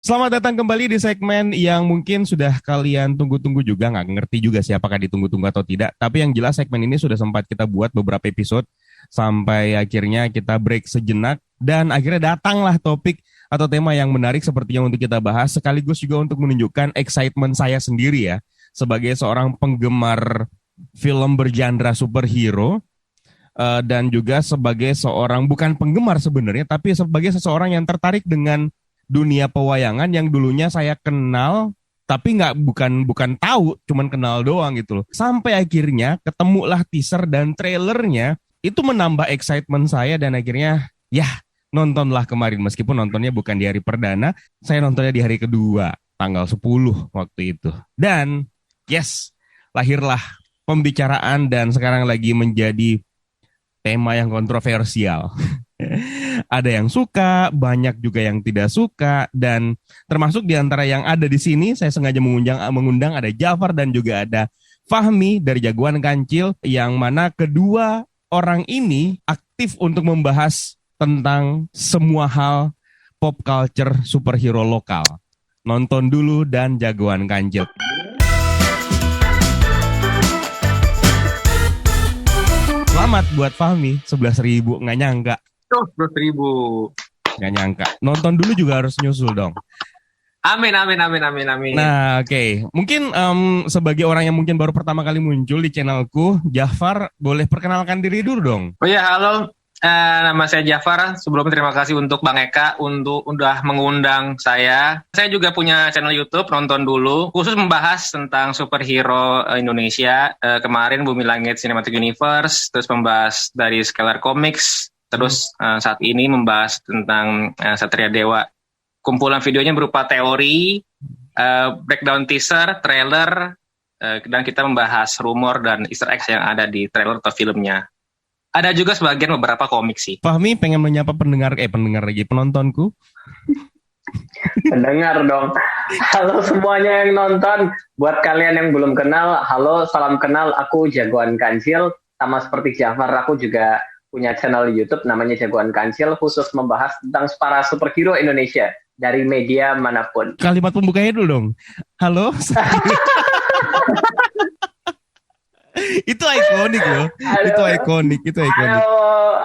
Selamat datang kembali di segmen yang mungkin sudah kalian tunggu-tunggu juga, nggak ngerti juga sih apakah ditunggu-tunggu atau tidak. Tapi yang jelas segmen ini sudah sempat kita buat beberapa episode sampai akhirnya kita break sejenak dan akhirnya datanglah topik atau tema yang menarik sepertinya untuk kita bahas sekaligus juga untuk menunjukkan excitement saya sendiri ya sebagai seorang penggemar film bergenre superhero dan juga sebagai seorang bukan penggemar sebenarnya tapi sebagai seseorang yang tertarik dengan dunia pewayangan yang dulunya saya kenal tapi nggak bukan tahu cuman kenal doang gitu loh sampai akhirnya ketemulah teaser dan trailernya itu menambah excitement saya dan akhirnya ya nontonlah kemarin meskipun nontonnya bukan di hari perdana saya nontonnya di hari kedua tanggal 10 waktu itu dan yes lahirlah pembicaraan dan sekarang lagi menjadi tema yang kontroversial. Ada yang suka, banyak juga yang tidak suka, dan termasuk di antara yang ada di sini, saya sengaja mengundang ada Jafar dan juga ada Fahmi dari Jagoan Kancil, yang mana kedua orang ini aktif untuk membahas tentang semua hal pop culture superhero lokal. Nonton dulu dan Jagoan Kancil. Selamat buat Fahmi, 11.000, nggak nyangka. Tuh, 11.000. Nggak nyangka. Nonton dulu juga harus nyusul dong. Amin. Nah, oke. Mungkin sebagai orang yang mungkin baru pertama kali muncul di channelku, Jafar boleh perkenalkan diri dulu dong. Oh ya, halo. Nama saya Jafar. Sebelumnya terima kasih untuk Bang Eka untuk udah mengundang saya. Saya juga punya channel YouTube, nonton dulu. Khusus membahas tentang superhero Indonesia. Kemarin Bumi Langit Cinematic Universe, terus membahas dari Scalar Comics, terus saat ini membahas tentang Satria Dewa. Kumpulan videonya berupa teori, breakdown teaser, trailer, dan kita membahas rumor dan Easter eggs yang ada di trailer atau filmnya. Ada juga sebagian beberapa komik sih. Fahmi pengen menyapa pendengar lagi penontonku. Pendengar dong. Halo semuanya yang nonton. Buat kalian yang belum kenal, halo, salam kenal. Aku Jagoan Kancil. Sama seperti Jafar, aku juga punya channel YouTube namanya Jagoan Kancil, khusus membahas tentang para superhero Indonesia dari media manapun. Kalimat pembukanya dulu dong. Halo. Itu ikonik loh. Itu ikonik.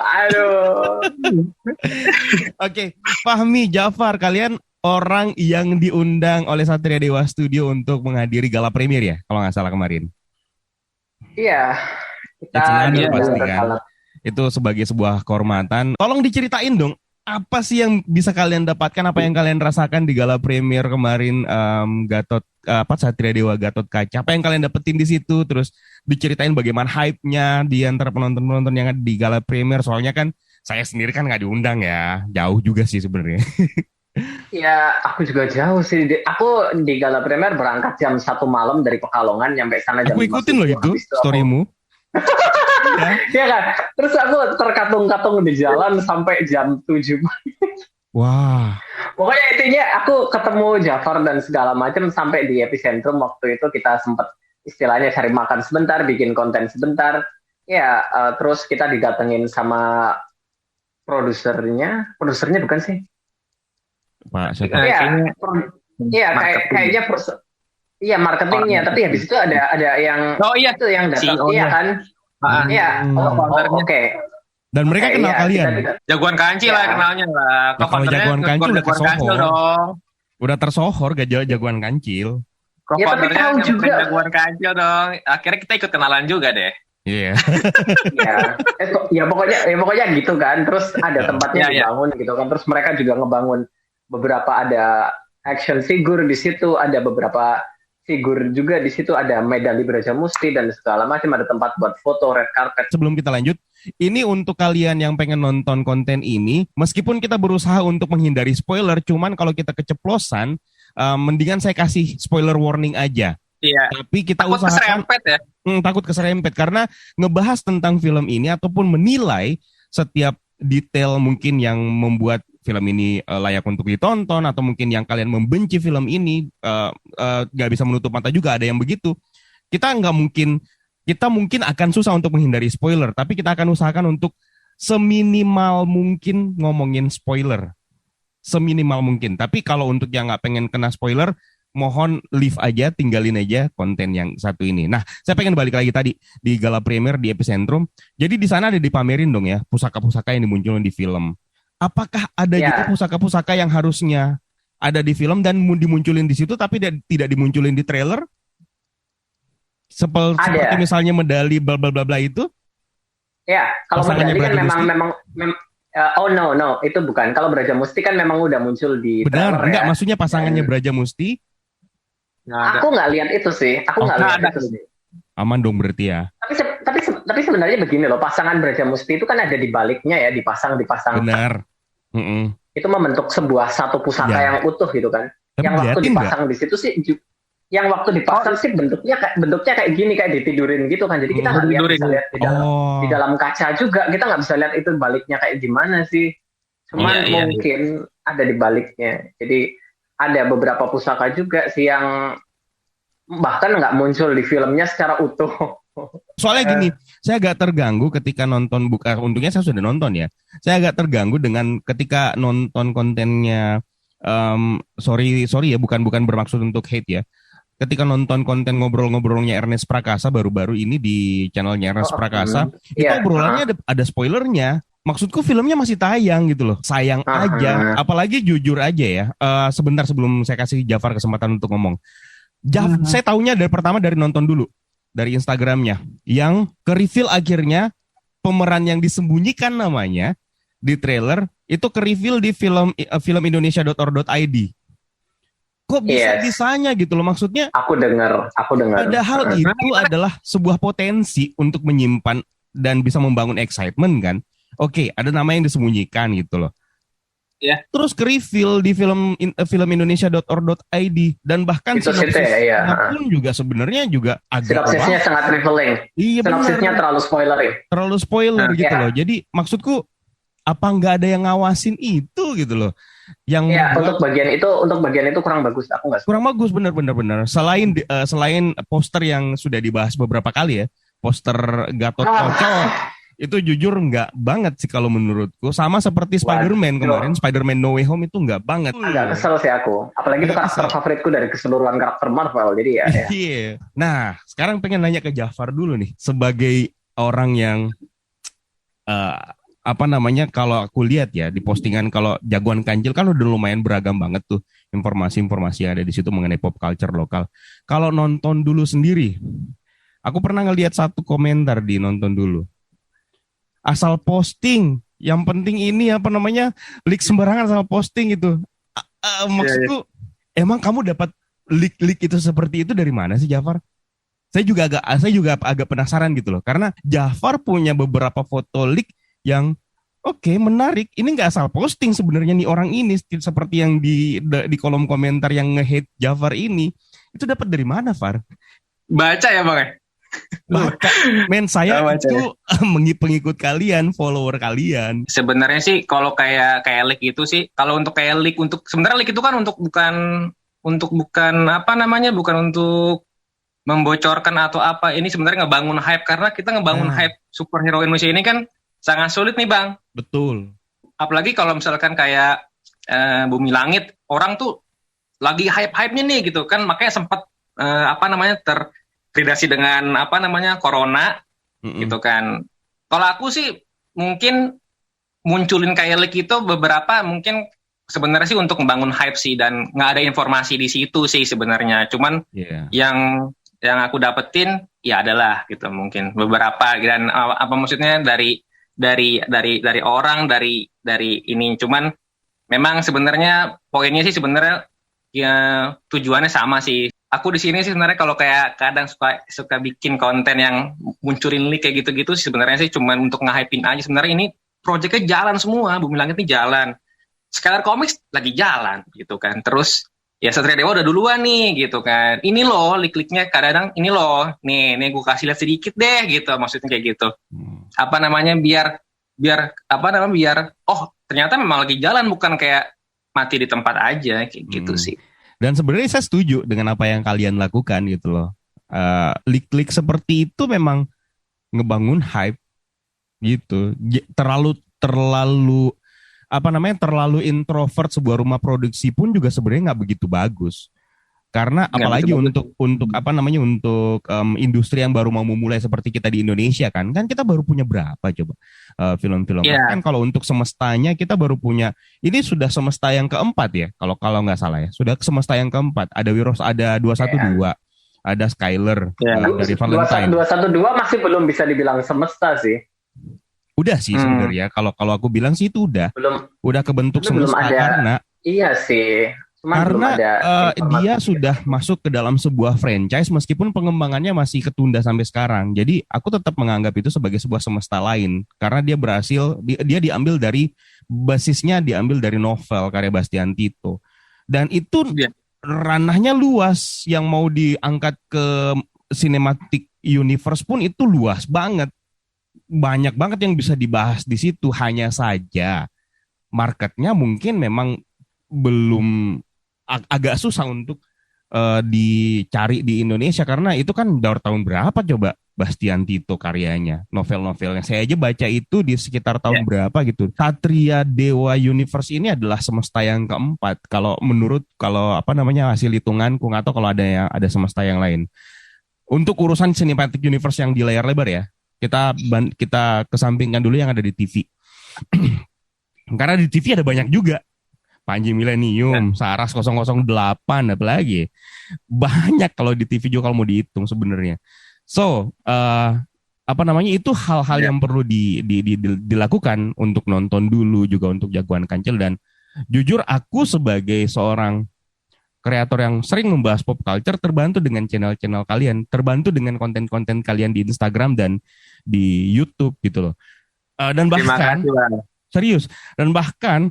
Aduh. Oke, Fahmi, Jafar, kalian orang yang diundang oleh Satria Dewa Studio untuk menghadiri gala premier ya, kalau nggak salah kemarin. Iya. Kita pasti kan. Itu sebagai sebuah kehormatan. Tolong diceritain dong, apa sih yang bisa kalian dapatkan, apa yang kalian rasakan di gala premier kemarin Satria Dewa Gatot Kaca? Apa yang kalian dapetin di situ? Terus diceritain bagaimana hype-nya di antara penonton-penonton yang ada di gala premier. Soalnya kan saya sendiri kan nggak diundang ya, jauh juga sih sebenarnya. Ya, aku juga jauh sih. Aku di gala premier berangkat jam 1 malam dari Pekalongan nyampe sana jam 5. Aku ikutin loh itu storymu. Iya kan? Terus aku terkatung-katung di jalan sampai jam 7. Wah. Pokoknya intinya aku ketemu Jafar dan segala macam sampai di epicentrum. Waktu itu kita sempat istilahnya cari makan sebentar, bikin konten sebentar. Ya, terus kita didatengin sama produsernya bukan sih? Pak, siapa? Iya, kayaknya iya marketingnya, tapi habis itu ada yang itu yang datang, iya kan? Iya, oke. Dan mereka kenal kalian. Jagoan Kancil lah kenalnya lah. Kalau Jagoan Kancil udah tersohor dong. Udah tersohor gak Jagoan Kancil. Ya tapi tahu juga Jagoan Kancil dong. Akhirnya kita ikut kenalan juga deh. Iya. Ya pokoknya gitu kan. Terus ada tempatnya dibangun gitu kan. Terus mereka juga ngebangun beberapa, ada action figure di situ, ada beberapa figur juga di situ, ada medali Brajamusti dan segala macam, ada tempat buat foto, red carpet. Sebelum kita lanjut, ini untuk kalian yang pengen nonton konten ini, meskipun kita berusaha untuk menghindari spoiler, cuman kalau kita keceplosan, mendingan saya kasih spoiler warning aja. Iya. Tapi kita takut usahakan keserempet ya. Takut keserempet karena ngebahas tentang film ini ataupun menilai setiap detail mungkin yang membuat film ini layak untuk ditonton atau mungkin yang kalian membenci film ini nggak bisa menutup mata juga ada yang begitu. Kita mungkin akan susah untuk menghindari spoiler, tapi kita akan usahakan untuk seminimal mungkin ngomongin spoiler. seminimal mungkin. Tapi kalau untuk yang nggak pengen kena spoiler, mohon leave aja, tinggalin aja konten yang satu ini. Nah, saya pengen balik lagi tadi di Gala Premier di Epicentrum. Jadi di sana ada dipamerin dong ya pusaka-pusaka yang dimunculin di film. Apakah ada juga pusaka-pusaka yang harusnya ada di film dan dimunculin di situ tapi tidak dimunculin di trailer? Seperti misalnya medali bla bla bla bla itu? Ya, kalau medali kan memang oh no, itu bukan. Kalau Braja Musti kan memang udah muncul di trailer. Benar, enggak ya. Maksudnya pasangannya Braja Musti. Aku nggak lihat itu sih. Aku nggak lihat itu sih. Aman dong berarti ya. Tapi sebenarnya begini loh, pasangan Braja Musti itu kan ada di baliknya ya, dipasang. Benar. Itu membentuk satu pusaka yang utuh gitu kan. Tapi yang waktu dipasang di situ sih, yang waktu dipasang sih bentuknya kayak gini, kayak ditidurin gitu kan. Jadi kita nggak bisa lihat di dalam kaca juga, kita nggak bisa lihat itu baliknya kayak gimana sih. Cuman mungkin ada di baliknya. Jadi ada beberapa pusaka juga sih yang bahkan nggak muncul di filmnya secara utuh. Soalnya gini, saya agak terganggu ketika nonton, untungnya saya sudah nonton ya. Saya agak terganggu dengan ketika nonton kontennya, sorry ya, bukan bermaksud untuk hate ya. Ketika nonton konten ngobrol-ngobrolnya Ernest Prakasa baru-baru ini di channelnya Ernest Prakasa, itu obrolannya ada spoilernya. Maksudku filmnya masih tayang gitu loh. Sayang aja, apalagi jujur aja ya. Sebentar sebelum saya kasih Jafar kesempatan untuk ngomong. Saya taunya dari nonton dulu. Dari Instagramnya, yang ke-reveal akhirnya pemeran yang disembunyikan namanya di trailer itu ke-reveal di film Indonesia.or.id. Kok bisa-bisanya gitu loh, maksudnya? Aku dengar. Padahal itu adalah sebuah potensi untuk menyimpan dan bisa membangun excitement kan. Oke, ada nama yang disembunyikan gitu loh. Ya. Terus ke-reveal di film Indonesia.or.id dan bahkan sinopsisnya pun juga sebenarnya juga agak sinopsisnya sangat revealing. Iya, sinopsisnya terlalu spoiler gitu loh. Jadi maksudku apa nggak ada yang ngawasin itu gitu loh. Yang untuk bagian itu kurang bagus. Aku nggak. Kurang bagus benar. Selain poster yang sudah dibahas beberapa kali ya, poster Gatot Kaca. Itu jujur nggak banget sih kalau menurutku. Sama seperti Spider-Man kemarin, Spider-Man No Way Home itu nggak banget. Agak kesel sih aku. Apalagi itu karakter favoritku dari keseluruhan karakter Marvel. Jadi ya. Iya. Nah, sekarang pengen nanya ke Jafar dulu nih. Sebagai orang yang kalau aku lihat ya di postingan, kalau Jagoan Kancil kan udah lumayan beragam banget tuh informasi-informasi yang ada di situ mengenai pop culture lokal. Kalau nonton dulu sendiri, aku pernah ngelihat satu komentar di nonton dulu. Asal posting, yang penting ini leak sembarangan sama posting itu. Maksudku, emang kamu dapat leak itu seperti itu dari mana sih, Jafar? Saya juga agak penasaran gitu loh, karena Jafar punya beberapa foto leak yang menarik. Ini nggak asal posting sebenarnya nih orang ini, seperti yang di kolom komentar yang nge-hate Jafar ini. Itu dapat dari mana, Far? Baca ya, Bang? Saya itu pengikut kalian, follower kalian. Sebenarnya sih kalau kayak leak itu sih, kalau untuk kayak leak sebenarnya leak itu kan bukan untuk membocorkan atau apa. Ini sebenarnya ngebangun hype, karena kita ngebangun hype superhero Indonesia ini kan sangat sulit nih, Bang. Betul. Apalagi kalau misalkan kayak Bumi Langit, orang tuh lagi hype-hype-nya nih gitu kan, makanya sempat terinfeksi dengan corona gitu kan. Kalau aku sih mungkin munculin kayak leak itu beberapa mungkin sebenarnya sih untuk membangun hype sih, dan nggak ada informasi di situ sih sebenarnya. Cuman yang aku dapetin ya adalah gitu mungkin beberapa, dan maksudnya dari orang dari ini. Cuman memang sebenarnya poinnya sih sebenarnya ya tujuannya sama sih. Aku di sini sih sebenarnya kalau kayak kadang suka bikin konten yang munculin leak kayak gitu-gitu sih sebenarnya sih cuma untuk nge-hypein aja. Sebenarnya ini proyeknya jalan semua, Bumi Langit ini jalan. Skylar Comics lagi jalan gitu kan. Terus ya Satria Dewa udah duluan nih gitu kan. Ini loh leak-leaknya kadang ini loh. Nih gue kasih lihat sedikit deh gitu, maksudnya kayak gitu. Biar ternyata memang lagi jalan, bukan kayak mati di tempat aja kayak gitu sih. Dan sebenarnya saya setuju dengan apa yang kalian lakukan gitu loh. Leak-leak seperti itu memang ngebangun hype gitu. Terlalu terlalu introvert sebuah rumah produksi pun juga sebenarnya nggak begitu bagus. Karena Nggak apalagi begitu bagus. untuk industri yang baru mau memulai seperti kita di Indonesia kan kita baru punya berapa coba film-film. Iya. Kan kalau untuk semestanya kita baru punya, ini sudah semesta yang keempat ya, kalau kalau nggak salah ya, sudah semesta yang keempat. Ada Wiros, ada 212, ada Skyler dari Valentine. 212 masih belum bisa dibilang semesta sih. Udah sih sebenarnya kalau aku bilang sih itu udah kebentuk semesta karena iya sih. Cuman karena dia gitu. sudah masuk ke dalam sebuah franchise meskipun pengembangannya masih ketunda sampai sekarang. Jadi aku tetap menganggap itu sebagai sebuah semesta lain karena dia berhasil, dia diambil dari basisnya, diambil dari novel karya Bastian Tito. Dan itu ranahnya luas, yang mau diangkat ke cinematic universe pun itu luas banget. Banyak banget yang bisa dibahas di situ, hanya saja marketnya mungkin memang belum, agak susah untuk dicari di Indonesia karena itu kan dari tahun berapa coba Bastian Tito karyanya, novel-novelnya. Saya aja baca itu di sekitar tahun berapa gitu. Satria Dewa Universe ini adalah semesta yang keempat kalau hasil hitunganku, nggak tahu kalau ada semesta yang lain. Untuk urusan cinematic universe yang di layar lebar ya, kita kesampingkan dulu yang ada di TV. Karena di TV ada banyak juga. Panji Millennium, Saras 008, apalagi. Banyak kalau di TV juga kalau mau dihitung sebenarnya. So, itu hal-hal yang perlu dilakukan untuk nonton dulu, juga untuk Jagoan Kancil. Dan jujur aku sebagai seorang kreator yang sering membahas pop culture, terbantu dengan channel-channel kalian, terbantu dengan konten-konten kalian di Instagram dan di YouTube gitu loh. Dan bahkan serius, dan bahkan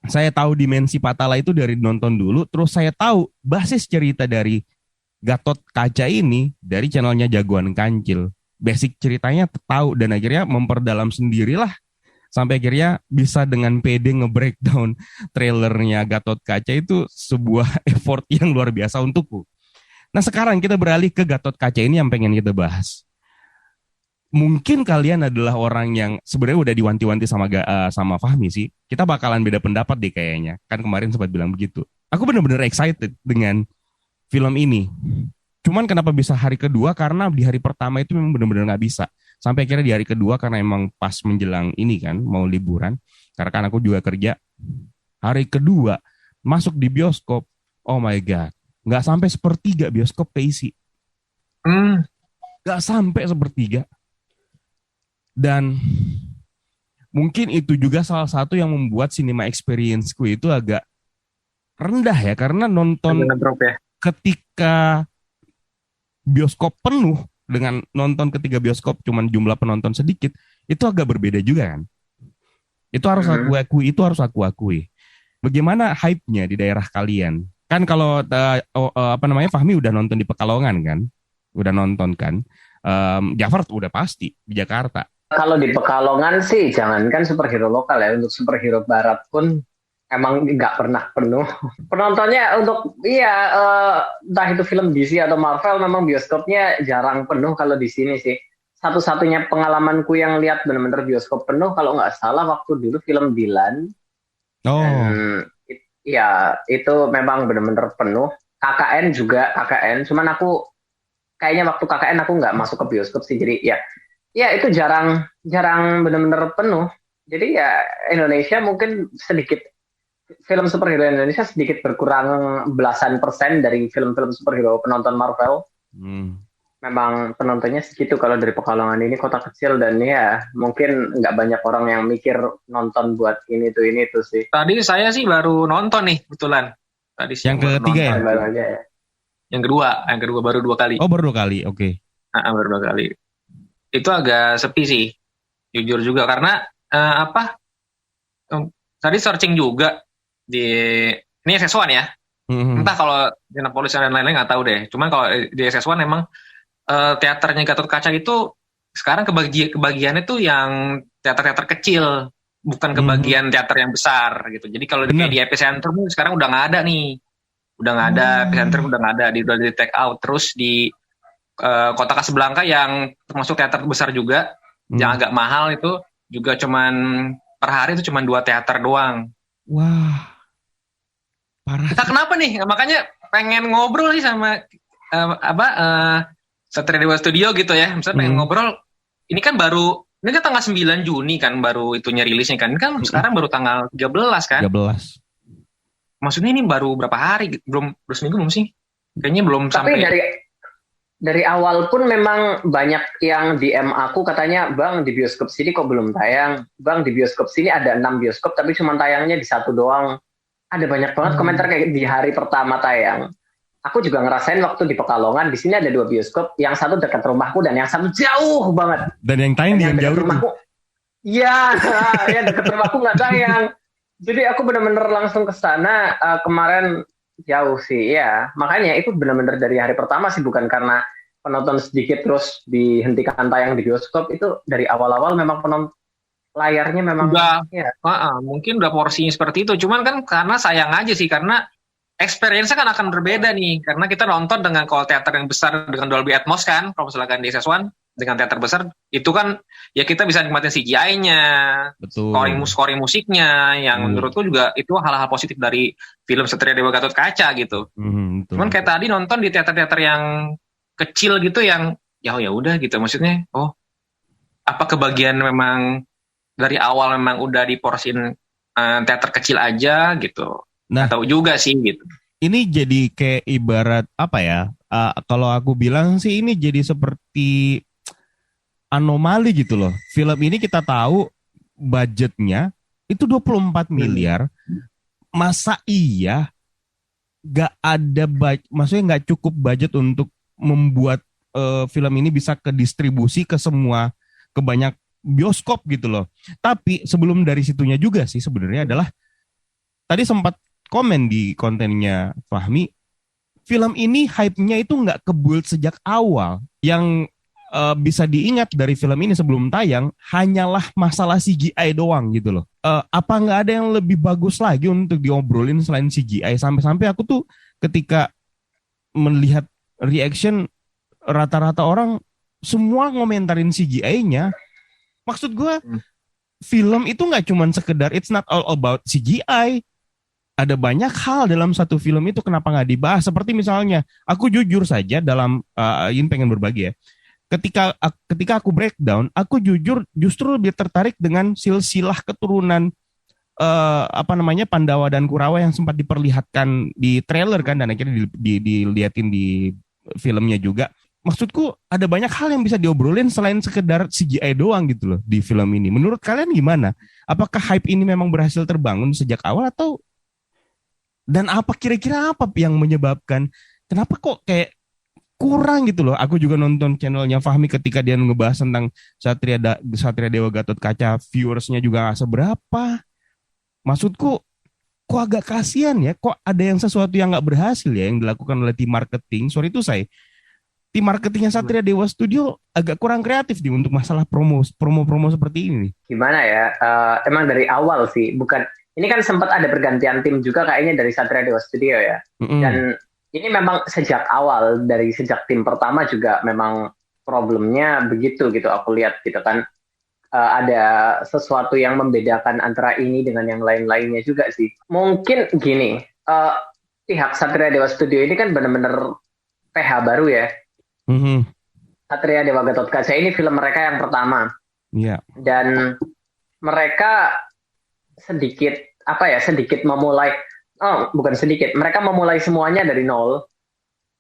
saya tahu dimensi Patala itu dari nonton dulu, terus saya tahu basis cerita dari Gatot Kaca ini dari channelnya Jagoan Kancil. Basic ceritanya tahu, dan akhirnya memperdalam sendirilah sampai akhirnya bisa dengan pede nge-breakdown trailernya Gatot Kaca. Itu sebuah effort yang luar biasa untukku. Nah sekarang kita beralih ke Gatot Kaca ini yang pengen kita bahas. Mungkin kalian adalah orang yang sebenarnya udah diwanti-wanti sama Fahmi sih. Kita bakalan beda pendapat deh kayaknya. Kan kemarin sempat bilang begitu. Aku benar-benar excited dengan film ini. Cuman kenapa bisa hari kedua? Karena di hari pertama itu memang benar-benar nggak bisa. Sampai akhirnya di hari kedua karena emang pas menjelang ini kan mau liburan. Karena kan aku juga kerja. Hari kedua masuk di bioskop. Oh my god, nggak sampai sepertiga bioskop keisi. Nggak sampai sepertiga. Dan mungkin itu juga salah satu yang membuat cinema experience-ku itu agak rendah ya, karena nonton ketika bioskop penuh dengan nonton ketika bioskop cuman jumlah penonton sedikit, itu agak berbeda juga kan. Itu harus aku akui. Bagaimana hype-nya di daerah kalian? Kan kalau Fahmi udah nonton di Pekalongan kan? Udah nonton kan? Jafar udah pasti di Jakarta. Kalau di Pekalongan sih jangankan superhero lokal ya, untuk superhero barat pun emang nggak pernah penuh. Penontonnya untuk entah itu film DC atau Marvel, memang bioskopnya jarang penuh kalau di sini sih. Satu-satunya pengalamanku yang lihat benar-benar bioskop penuh kalau nggak salah waktu dulu film Dilan. Oh. Dan, ya itu memang benar-benar penuh. KKN juga KKN, cuman aku kayaknya waktu KKN aku nggak masuk ke bioskop sih, jadi ya itu jarang benar-benar penuh. Jadi ya Indonesia mungkin sedikit, film superhero Indonesia sedikit berkurang belasan persen dari film-film superhero penonton Marvel. Memang penontonnya segitu kalau dari Pekalongan, ini kota kecil, dan ya mungkin nggak banyak orang yang mikir nonton buat ini tuh sih. Tadi saya sih baru nonton nih kebetulan. Tadi yang ketiga ya? Baru aja ya. Yang kedua baru 2 kali. Oh, baru 2 kali, oke. Baru 2 kali. Itu agak sepi sih, jujur juga, karena tadi searching juga ini SS1 ya. Entah kalau di Cinepolis dan lain-lain nggak tahu deh. Cuman kalau di SS1 emang teaternya Gatot Kaca itu sekarang kebagiannya tuh yang teater-teater kecil, bukan kebagian teater yang besar gitu. Jadi kalau di Epicentrum sekarang udah nggak ada nih. Udah nggak ada, Epicentrum udah nggak ada, udah di take out. Terus di Kota Kasablanka yang termasuk teater besar juga, yang agak mahal itu juga cuman per hari itu cuma 2 teater doang. Wah, parah. Kita kenapa nih? Makanya pengen ngobrol nih sama Satria Dewa Studio gitu ya. Misalnya pengen ngobrol, ini kan tanggal 9 Juni kan baru itunya rilisnya kan. Ini kan sekarang baru tanggal 13 kan? 13. Maksudnya ini baru berapa hari? Belum seminggu belum sih? Kayaknya belum sampai. Tapi dari awal pun memang banyak yang DM aku katanya, Bang di bioskop sini kok belum tayang. Bang di bioskop sini ada 6 bioskop tapi cuma tayangnya di 1 doang. Ada banyak banget komentar kayak di hari pertama tayang. Aku juga ngerasain waktu di Pekalongan, di sini ada 2 bioskop, yang satu dekat rumahku dan yang satu jauh banget. Dan yang tayang yang jauh rumahku. Iya, yang dekat rumahku nggak tayang. Jadi aku benar-benar langsung ke sana kemarin jauh sih, ya. Makanya itu benar-benar dari hari pertama sih, bukan karena penonton sedikit terus dihentikan tayang di bioskop. Itu dari awal-awal memang penonton layarnya memang mungkin udah porsinya seperti itu. Cuman kan karena sayang aja sih, karena experience-nya kan akan berbeda nih, karena kita nonton dengan kalau teater yang besar dengan Dolby Atmos kan, kalau misalkan di SS1 dengan teater besar itu kan ya kita bisa nikmatin CGI-nya, scoring musiknya, yang menurutku juga itu hal-hal positif dari film Satria Dewa Gatot Kaca gitu. Cuman kayak tadi nonton di teater-teater yang kecil gitu, yang ya udah gitu, maksudnya apa kebagian memang dari awal memang udah diporsin teater kecil aja gitu. Nah, tahu juga sih gitu. Ini jadi kayak ibarat apa ya? Kalau aku bilang sih ini jadi seperti anomali gitu loh. Film ini kita tahu budgetnya itu 24 miliar. Masa iya gak ada maksudnya gak cukup budget untuk membuat film ini bisa ke distribusi ke banyak bioskop gitu loh. Tapi sebelum dari situnya juga sih sebenarnya adalah tadi sempat komen di kontennya Fahmi, film ini hype-nya itu nggak ke-build sejak awal. Yang bisa diingat dari film ini sebelum tayang hanyalah masalah CGI doang gitu loh. Apa nggak ada yang lebih bagus lagi untuk diobrolin selain CGI? Sampai-sampai aku tuh ketika melihat reaction rata-rata orang semua ngomentarin CGI-nya. Maksud gue film itu nggak cuma sekedar it's not all about CGI. Ada banyak hal dalam satu film itu kenapa nggak dibahas? Seperti misalnya, aku jujur saja dalam ini pengen berbagi ya. Ketika aku breakdown, aku justru lebih tertarik dengan silsilah keturunan Pandawa dan Kurawa yang sempat diperlihatkan di trailer kan, dan akhirnya dilihatin di filmnya juga. Maksudku ada banyak hal yang bisa diobrolin selain sekedar CGI doang gitu loh di film ini. Menurut kalian gimana? Apakah hype ini memang berhasil terbangun sejak awal atau dan kira-kira apa yang menyebabkan kenapa kok kayak kurang gitu loh? Aku juga nonton channelnya Fahmi ketika dia ngebahas tentang Satria Dewa Gatot Kaca, viewersnya juga gak seberapa. Maksudku kok agak kasihan ya, kok ada yang sesuatu yang gak berhasil ya yang dilakukan oleh tim marketing. Sorry itu tim marketingnya Satria Dewa Studio agak kurang kreatif nih untuk masalah promo seperti ini. Gimana ya? Emang dari awal sih, bukan. Ini kan sempat ada pergantian tim juga kayaknya dari Satria Dewa Studio ya. Dan ini memang sejak awal, dari sejak tim pertama juga memang problemnya begitu gitu. Aku lihat gitu kan. Ada sesuatu yang membedakan antara ini dengan yang lain-lainnya juga sih. Mungkin gini, pihak Satria Dewa Studio ini kan benar-benar PH baru ya. Satria Dewa Gatot Kaca ini film mereka yang pertama. Dan mereka sedikit memulai, mereka memulai semuanya dari nol,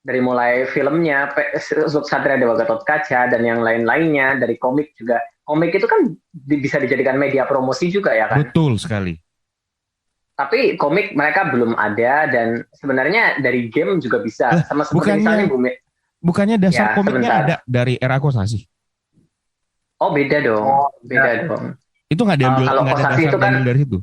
dari mulai filmnya Satria Dewa Gatot Kaca dan yang lain-lainnya, dari komik juga. Komik itu kan bisa dijadikan media promosi juga ya kan? Betul sekali. Tapi komik mereka belum ada, dan sebenarnya dari game juga bisa. Sama seperti misalnya bukannya dasar komiknya ada dari Era Kosasi? Oh beda dong, dong. Itu nggak diambil, kalau Kosasi itu kan dari situ.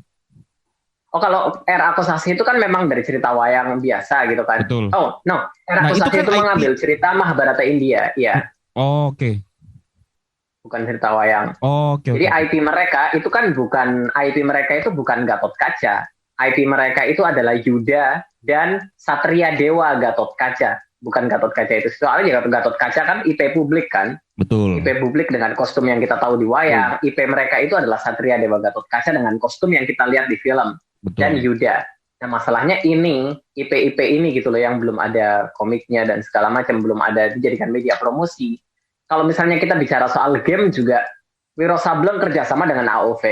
Oh kalau Era Kosasi itu kan memang dari cerita wayang biasa gitu kan. Betul. Oh no, Era Kosasi itu mengambil cerita Mahabharata India, ya. Oh, oke. Bukan cerita wayang. Oh, oke. Jadi IP mereka itu kan bukan Gatot Kaca. IP mereka itu adalah Yuda dan Satria Dewa Gatot Kaca. bukan Gatot Kaca itu. Soalnya Gatot Kaca kan IP publik kan. Betul. IP publik dengan kostum yang kita tahu di wayang. IP mereka itu adalah Satria Dewa Gatot Kaca dengan kostum yang kita lihat di film. Betul. Dan Yuda. Nah masalahnya ini, IP ini gitu loh yang belum ada komiknya dan segala macam, belum ada dijadikan media promosi. Kalau misalnya kita bicara soal game juga, Wiro Sableng kerjasama dengan AOV.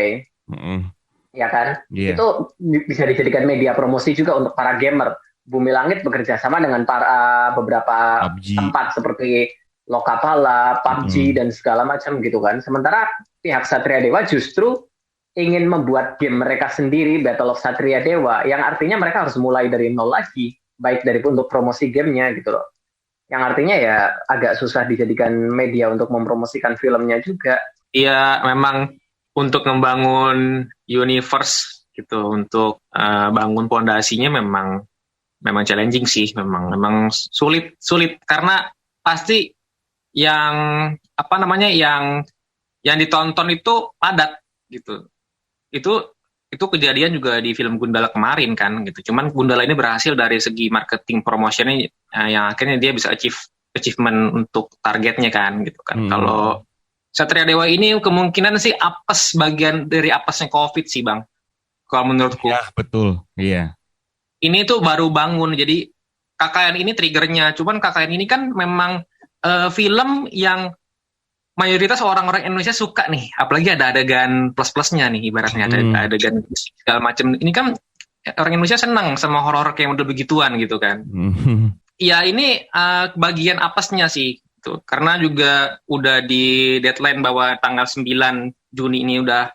Ya kan? Yeah. Itu bisa dijadikan media promosi juga untuk para gamer. Bumi Langit bekerja sama dengan para beberapa PUBG. Tempat seperti Lokapala, PUBG dan segala macam gitu kan. Sementara pihak Satria Dewa justru ingin membuat game mereka sendiri, Battle of Satria Dewa, yang artinya mereka harus mulai dari nol lagi, baik dari untuk promosi gamenya gitu loh. Yang artinya ya agak susah dijadikan media untuk mempromosikan filmnya juga. Iya, memang untuk membangun universe gitu, untuk bangun pondasinya memang challenging sih, memang sulit karena pasti yang yang ditonton itu padat gitu. Itu kejadian juga di film Gundala kemarin kan gitu. Cuman Gundala ini berhasil dari segi marketing promotionnya yang akhirnya dia bisa achievement untuk targetnya kan gitu kan. Kalau Satria Dewa ini kemungkinan sih apes, bagian dari apesnya COVID sih Bang. Kalau menurutku. Ya betul, iya. Ini tuh baru bangun, jadi KKN ini triggernya. Cuman KKN ini kan memang film yang mayoritas orang-orang Indonesia suka nih. Apalagi ada adegan plus-plusnya nih, ibaratnya ada adegan segala macam. Ini kan orang Indonesia senang sama horor kayak model begituan gitu kan. Ya ini bagian apesnya sih. Tuh. Karena juga udah di deadline bahwa tanggal 9 Juni ini udah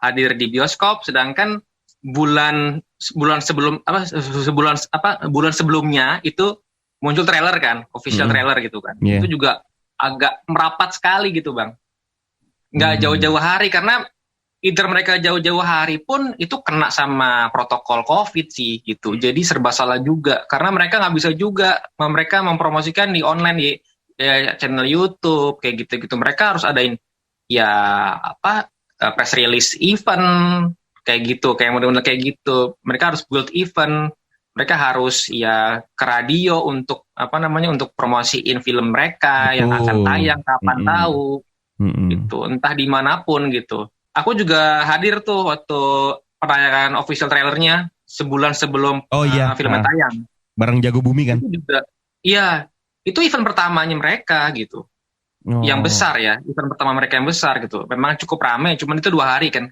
hadir di bioskop, sedangkan bulan sebelumnya itu muncul trailer kan, official trailer gitu kan. Yeah. Itu juga agak merapat sekali gitu Bang. Nggak jauh-jauh hari, karena either mereka jauh-jauh hari pun itu kena sama protokol COVID sih gitu. Jadi serba salah juga, karena mereka nggak bisa juga mereka mempromosikan di online di channel YouTube kayak gitu-gitu. Mereka harus adain press release event kayak gitu, kayak model-model kayak gitu. Mereka harus build event, mereka harus ke radio untuk untuk promosiin film mereka yang akan tayang kapan tahu, gitu, entah dimanapun gitu. Aku juga hadir tuh waktu penayangan official trailernya sebulan sebelum filmnya tayang. Bareng Jago Bumi kan? Itu juga, iya, itu event pertamanya mereka gitu, yang besar ya, event pertama mereka yang besar gitu. Memang cukup ramai, cuman itu 2 hari kan.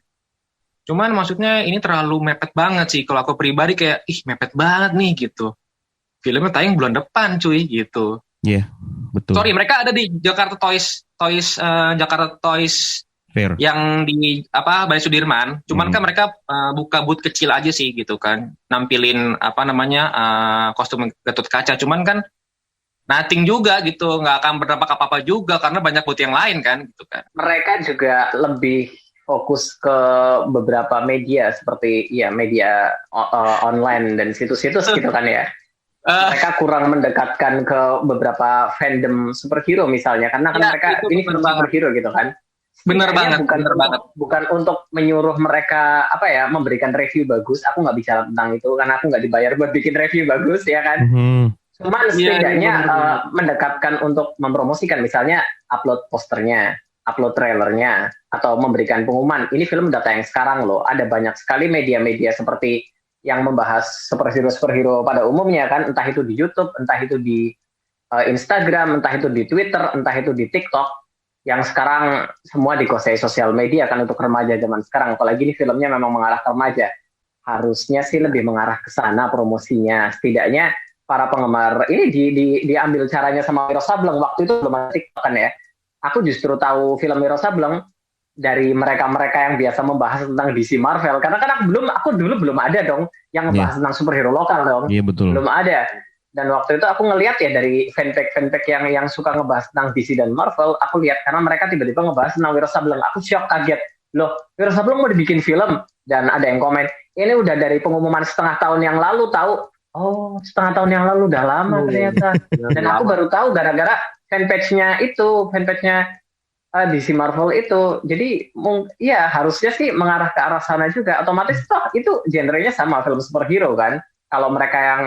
Cuman maksudnya ini terlalu mepet banget sih. Kalau aku pribadi kayak, mepet banget nih gitu. Filmnya tayang bulan depan cuy gitu. Iya, betul. Sorry, mereka ada di Jakarta Toys Fair. Yang di Balai Sudirman. Cuman kan mereka buka booth kecil aja sih gitu kan. Nampilin kostum Gatot Kaca. Cuman kan nothing juga gitu. Nggak akan berdampak apa-apa juga karena banyak booth yang lain kan gitu kan. Mereka juga lebih fokus ke beberapa media seperti media online dan situs-situs gitu kan ya. Mereka kurang mendekatkan ke beberapa fandom superhero misalnya, karena kan mereka ini film superhero gitu kan. Bener banget. Bukan untuk menyuruh mereka memberikan review bagus. Aku nggak bicara tentang itu karena aku nggak dibayar buat bikin review bagus ya kan. Cuman setidaknya mendekatkan untuk mempromosikan, misalnya upload posternya, upload trailernya, atau memberikan pengumuman, ini film udah tayang sekarang loh. Ada banyak sekali media-media seperti yang membahas superhero pada umumnya kan, entah itu di YouTube, entah itu di Instagram, entah itu di Twitter, entah itu di TikTok, yang sekarang semua dikuasai sosial media kan untuk remaja zaman sekarang. Apalagi ini filmnya memang mengarah ke remaja. Harusnya sih lebih mengarah ke sana promosinya. Setidaknya para penggemar ini diambil caranya sama Wiro Sableng. Waktu itu belum ada TikTok kan ya. Aku justru tahu film Wiro Sableng dari mereka-mereka yang biasa membahas tentang DC Marvel, karena kan aku dulu belum ada dong yang ngebahas tentang superhero lokal dong. Iya betul. Belum ada. Dan waktu itu aku ngelihat ya dari fanpage yang suka ngebahas tentang DC dan Marvel, aku lihat karena mereka tiba-tiba ngebahas tentang Wiro Sableng. Aku shock, kaget. Loh, Wiro Sableng mau dibikin film? Dan ada yang komen, ini udah dari pengumuman setengah tahun yang lalu tahu. Oh, setengah tahun yang lalu, udah lama ternyata. Dan aku baru tahu gara-gara fanpage-nya DC Marvel itu. Jadi ya harusnya sih mengarah ke arah sana juga. Otomatis toh itu genrenya sama film superhero kan. Kalau mereka yang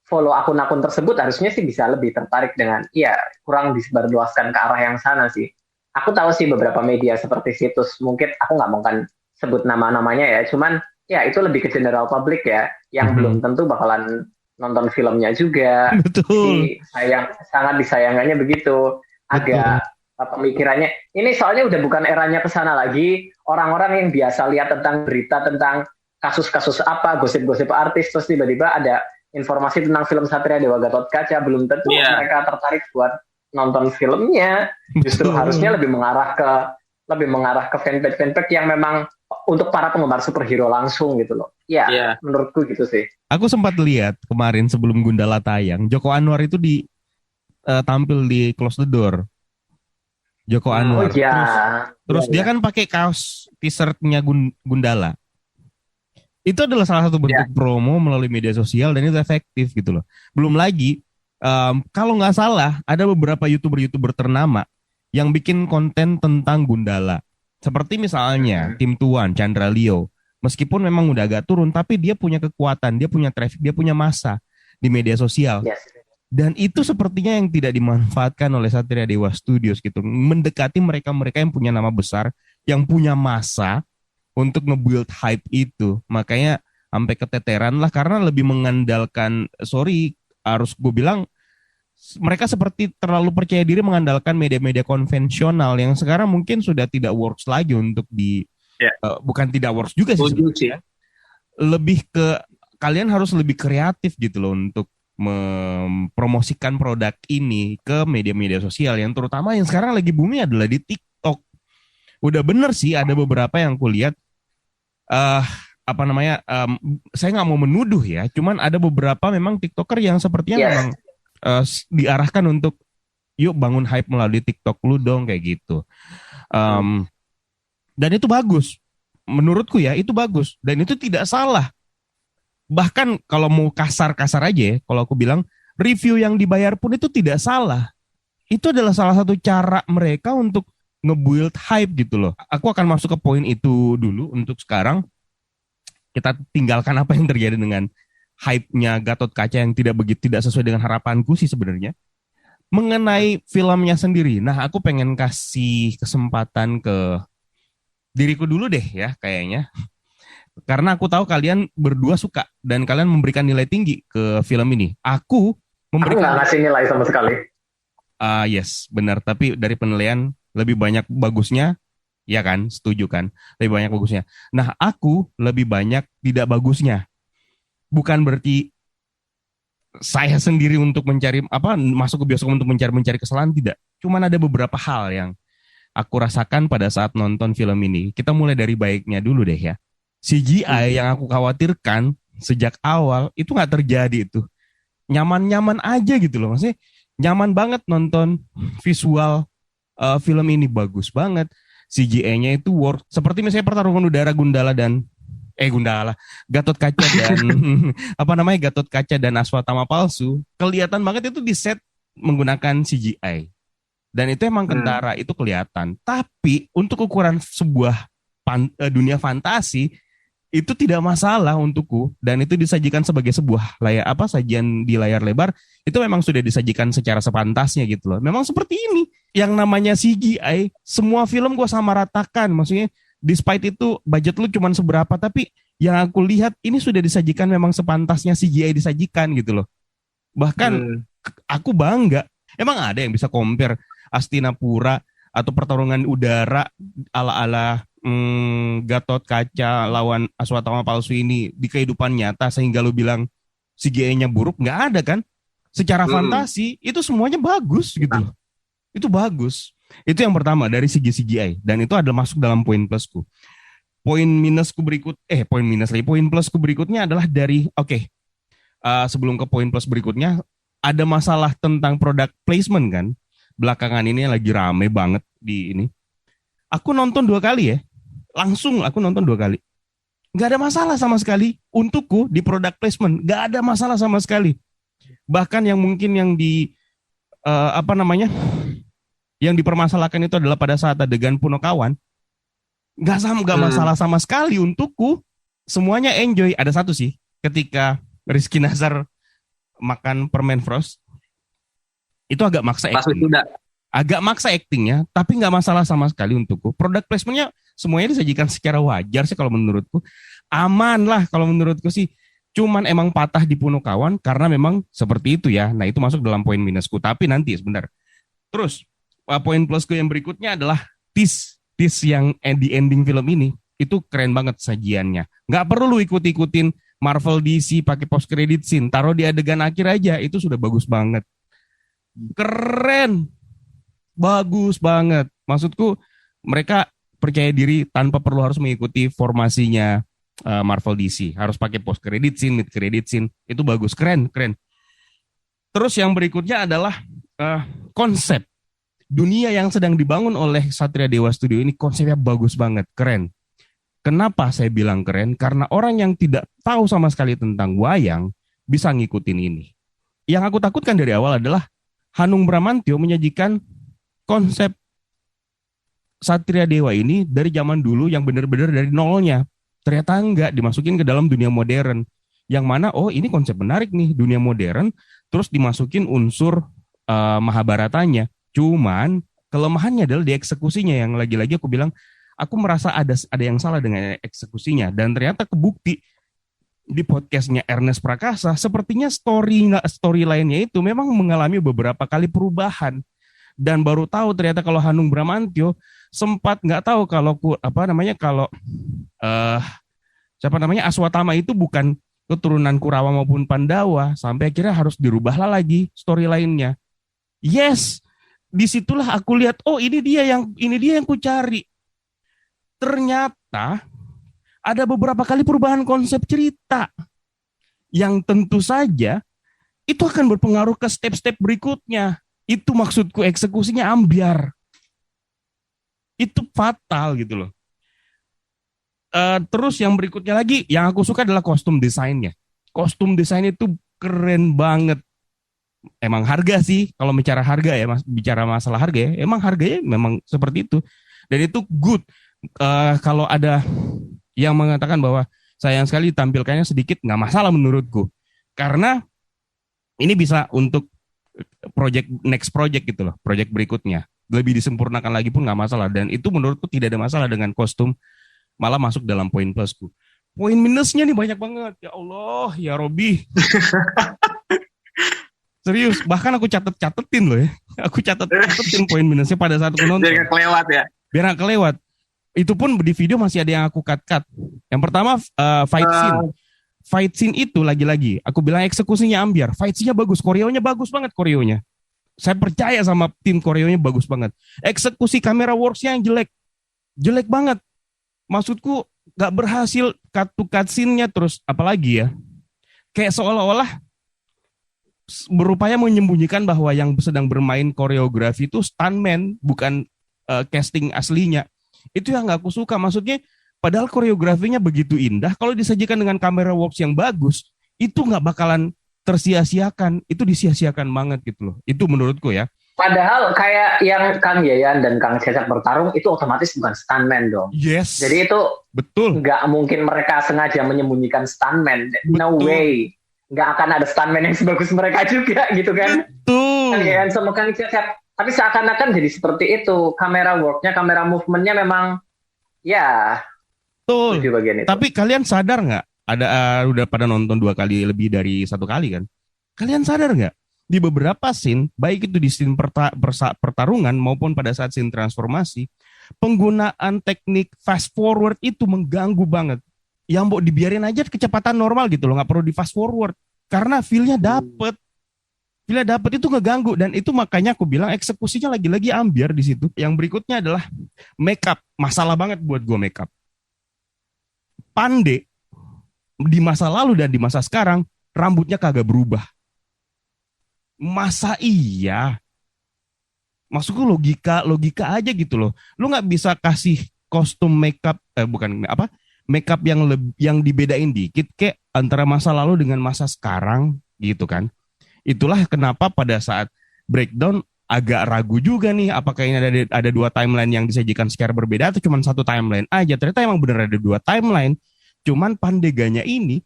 follow akun-akun tersebut harusnya sih bisa lebih tertarik dengan, ya kurang disebarluaskan ke arah yang sana sih. Aku tahu sih beberapa media seperti situs, mungkin aku nggak mau kan sebut nama-namanya ya, cuman ya itu lebih ke general public ya, yang belum tentu bakalan nonton filmnya juga. Betul. Jadi sangat disayangkannya begitu. Agak pemikirannya, ini soalnya udah bukan eranya ke sana lagi, orang-orang yang biasa lihat tentang berita tentang kasus-kasus apa, gosip-gosip artis, terus tiba-tiba ada informasi tentang film Satria Dewa Gatot Kaca, belum tentu mereka tertarik buat nonton filmnya. Justru harusnya lebih mengarah ke fanpage yang memang untuk para penggemar superhero langsung gitu loh. Ya, menurutku gitu sih. Aku sempat lihat kemarin sebelum Gundala tayang, Joko Anwar itu tampil di Close the Door. Joko Anwar. Terus dia kan pakai kaos t-shirtnya Gundala. Itu adalah salah satu bentuk promo melalui media sosial dan itu efektif gitu loh. Belum lagi, kalau nggak salah, ada beberapa YouTuber ternama yang bikin konten tentang Gundala. Seperti misalnya Tim Tuan, Chandra Leo. Meskipun memang udah agak turun, tapi dia punya kekuatan, dia punya traffic, dia punya massa di media sosial. Dan itu sepertinya yang tidak dimanfaatkan oleh Satria Dewa Studios gitu. Mendekati mereka-mereka yang punya nama besar, yang punya massa, untuk nge-build hype itu. Makanya sampai keteteran lah karena lebih mengandalkan, harus gue bilang mereka seperti terlalu percaya diri mengandalkan media-media konvensional yang sekarang mungkin sudah tidak works lagi untuk bukan tidak works juga sih sebenarnya. Lebih ke kalian harus lebih kreatif gitu loh untuk mempromosikan produk ini ke media-media sosial yang terutama yang sekarang lagi booming adalah di TikTok. Udah bener sih ada beberapa yang kulihat saya nggak mau menuduh ya, cuman ada beberapa memang TikToker yang sepertinya memang diarahkan untuk yuk bangun hype melalui TikTok lu dong kayak gitu. Dan itu bagus, menurutku ya itu bagus dan itu tidak salah. Bahkan kalau mau kasar-kasar aja ya, kalau aku bilang review yang dibayar pun itu tidak salah. Itu adalah salah satu cara mereka untuk nge-build hype gitu loh. Aku akan masuk ke poin itu dulu untuk sekarang. Kita tinggalkan apa yang terjadi dengan hype-nya Gatot Kaca yang tidak sesuai dengan harapanku sih sebenarnya. Mengenai filmnya sendiri, nah aku pengen kasih kesempatan ke diriku dulu deh ya kayaknya. Karena aku tahu kalian berdua suka dan kalian memberikan nilai tinggi ke film ini. Aku nggak ngasih nilai sama sekali. Yes, benar. Tapi dari penilaian lebih banyak bagusnya, ya kan? Setuju kan? Lebih banyak bagusnya. Nah, aku lebih banyak tidak bagusnya. Bukan berarti saya sendiri untuk mencari masuk ke bioskop untuk mencari kesalahan, tidak. Cuman ada beberapa hal yang aku rasakan pada saat nonton film ini. Kita mulai dari baiknya dulu deh ya. CGI yang aku khawatirkan sejak awal itu nggak terjadi itu. Nyaman-nyaman aja gitu loh. Maksudnya nyaman banget nonton visual film ini, bagus banget. CGI-nya itu worth. Seperti misalnya pertarungan udara Gatot Kaca dan Gatot Kaca dan Aswatama Palsu. Kelihatan banget itu di set menggunakan CGI. Dan itu emang kentara, itu kelihatan. Tapi untuk ukuran sebuah dunia fantasi itu tidak masalah untukku, dan itu disajikan sebagai sebuah sajian di layar lebar, itu memang sudah disajikan secara sepantasnya gitu loh. Memang seperti ini. Yang namanya CGI, semua film gue sama ratakan. Maksudnya, despite itu budget lu cuma seberapa, tapi yang aku lihat ini sudah disajikan memang sepantasnya CGI disajikan gitu loh. Bahkan aku bangga. Emang ada yang bisa compare Astinapura atau pertarungan udara ala-ala Gatot Kaca lawan Aswatama Palsu ini di kehidupan nyata sehingga lu bilang CGI-nya buruk? Nggak ada kan? Secara fantasi itu semuanya bagus gitu loh. Itu bagus. Itu yang pertama dari segi CGI, dan itu adalah masuk dalam poin plusku. Poin plusku berikutnya adalah dari sebelum ke poin plus berikutnya, ada masalah tentang product placement kan. Belakangan ini lagi rame banget di ini. Aku nonton 2 kali ya. Langsung aku nonton 2 kali. Gak ada masalah sama sekali. Untukku di product placement, gak ada masalah sama sekali. Bahkan yang mungkin yang yang dipermasalahkan itu adalah pada saat adegan Punokawan. Gak masalah sama sekali untukku. Semuanya enjoy. Ada satu sih, ketika Rizky Nazar makan permen frost itu agak maksa Pas acting. sudah. Agak maksa actingnya, tapi nggak masalah sama sekali untukku. Product placementnya semuanya disajikan secara wajar sih kalau menurutku. Aman lah kalau menurutku sih. Cuman emang patah di Punokawan karena memang seperti itu ya. Nah itu masuk dalam poin minusku. Tapi nanti sebentar. Terus poin plusku yang berikutnya adalah tease yang di ending film ini itu keren banget sajiannya. Nggak perlu lu ikut-ikutin Marvel DC pakai post credit scene. Taruh di adegan akhir aja itu sudah bagus banget. Keren. Bagus banget. Maksudku mereka percaya diri tanpa perlu harus mengikuti formasinya Marvel DC. Harus pakai post credit scene, mid credit scene. Itu bagus, keren. Terus yang berikutnya adalah konsep. Dunia yang sedang dibangun oleh Satria Dewa Studio ini konsepnya bagus banget, keren. Kenapa saya bilang keren? Karena orang yang tidak tahu sama sekali tentang wayang bisa ngikutin ini. Yang aku takutkan dari awal adalah Hanung Bramantyo menyajikan konsep Satria Dewa ini dari zaman dulu yang benar-benar dari nolnya. Ternyata enggak, dimasukin ke dalam dunia modern. Yang mana, oh ini konsep menarik nih, dunia modern, terus dimasukin unsur Mahabharatanya. Cuman kelemahannya adalah di eksekusinya yang lagi-lagi aku bilang, aku merasa ada yang salah dengan eksekusinya. Dan ternyata kebukti di podcastnya Ernest Prakasa, sepertinya storyline-nya itu memang mengalami beberapa kali perubahan. Dan baru tahu ternyata kalau Hanung Bramantyo sempat nggak tahu kalau Aswatama itu bukan keturunan Kurawa maupun Pandawa, sampai akhirnya harus dirubahlah lagi storyline-nya. Yes, disitulah aku lihat, oh ini dia yang ku cari. Ternyata ada beberapa kali perubahan konsep cerita yang tentu saja itu akan berpengaruh ke step-step berikutnya. Itu maksudku, eksekusinya ambiar. Itu fatal gitu loh. Terus yang berikutnya lagi, yang aku suka adalah kostum desainnya. Kostum desainnya itu keren banget. Emang harga sih, kalau bicara harga ya, bicara masalah harga ya, emang harganya memang seperti itu. Dan itu good. Kalau ada yang mengatakan bahwa sayang sekali tampilkannya sedikit, nggak masalah menurutku. Karena ini bisa untuk next project gitu loh, project berikutnya. Lebih disempurnakan lagi pun nggak masalah. Dan itu menurutku tidak ada masalah dengan kostum, malah masuk dalam poin plusku. Poin minusnya nih banyak banget. Ya Allah, ya Robi. Serius, bahkan aku catetin loh ya. Aku catetin poin minusnya pada saat aku nonton. Biar nggak kelewat ya. Biar nggak kelewat. Itu pun di video masih ada yang aku cut. Yang pertama fight scene. Fight scene itu lagi-lagi, aku bilang eksekusinya ambiar. Fight scene-nya bagus, koreonya bagus banget koreonya. Saya percaya sama tim koreonya bagus banget. Eksekusi kamera works-nya yang jelek banget. Maksudku gak berhasil cut scene-nya, terus apalagi ya. Kayak seolah-olah berupaya menyembunyikan bahwa yang sedang bermain koreografi itu stuntman, bukan casting aslinya. Itu yang gak aku suka, maksudnya padahal koreografinya begitu indah, kalau disajikan dengan kamera works yang bagus, itu nggak bakalan tersia-siakan, itu disia-siakan banget gitu loh. Itu menurutku ya. Padahal kayak yang Kang Yayan dan Kang Cecep bertarung itu otomatis bukan stuntman dong. Yes. Jadi itu betul. Nggak mungkin mereka sengaja menyembunyikan stuntman. No way. Nggak akan ada stuntman yang sebagus mereka juga gitu kan. Betul. Kang Yayan sama Kang Cecep. Tapi seakan-akan jadi seperti itu. Kamera worknya, kamera movementnya memang ya. Betul. Di bagian itu. Tapi kalian sadar nggak? Ada udah pada nonton 2 kali lebih dari 1 kali kan? Kalian sadar nggak? Di beberapa scene, baik itu di scene pertarungan maupun pada saat scene transformasi, penggunaan teknik fast forward itu mengganggu banget. Yang mau dibiarin aja kecepatan normal gitu loh, nggak perlu di fast forward. Karena feel-nya dapet. Feel-nya dapet itu ngeganggu. Dan itu makanya aku bilang eksekusinya lagi-lagi ambiar di situ. Yang berikutnya adalah makeup. Masalah banget buat gue makeup. Pandey di masa lalu dan di masa sekarang rambutnya kagak berubah. Masa iya? Maksudku logika aja gitu loh. Lu nggak bisa kasih kostum makeup makeup yang dibedain dikit kayak antara masa lalu dengan masa sekarang gitu kan. Itulah kenapa pada saat breakdown agak ragu juga nih apakah ini ada 2 timeline yang disajikan secara berbeda atau cuma 1 timeline aja. Ternyata emang bener ada 2 timeline. Cuman Pandeganya ini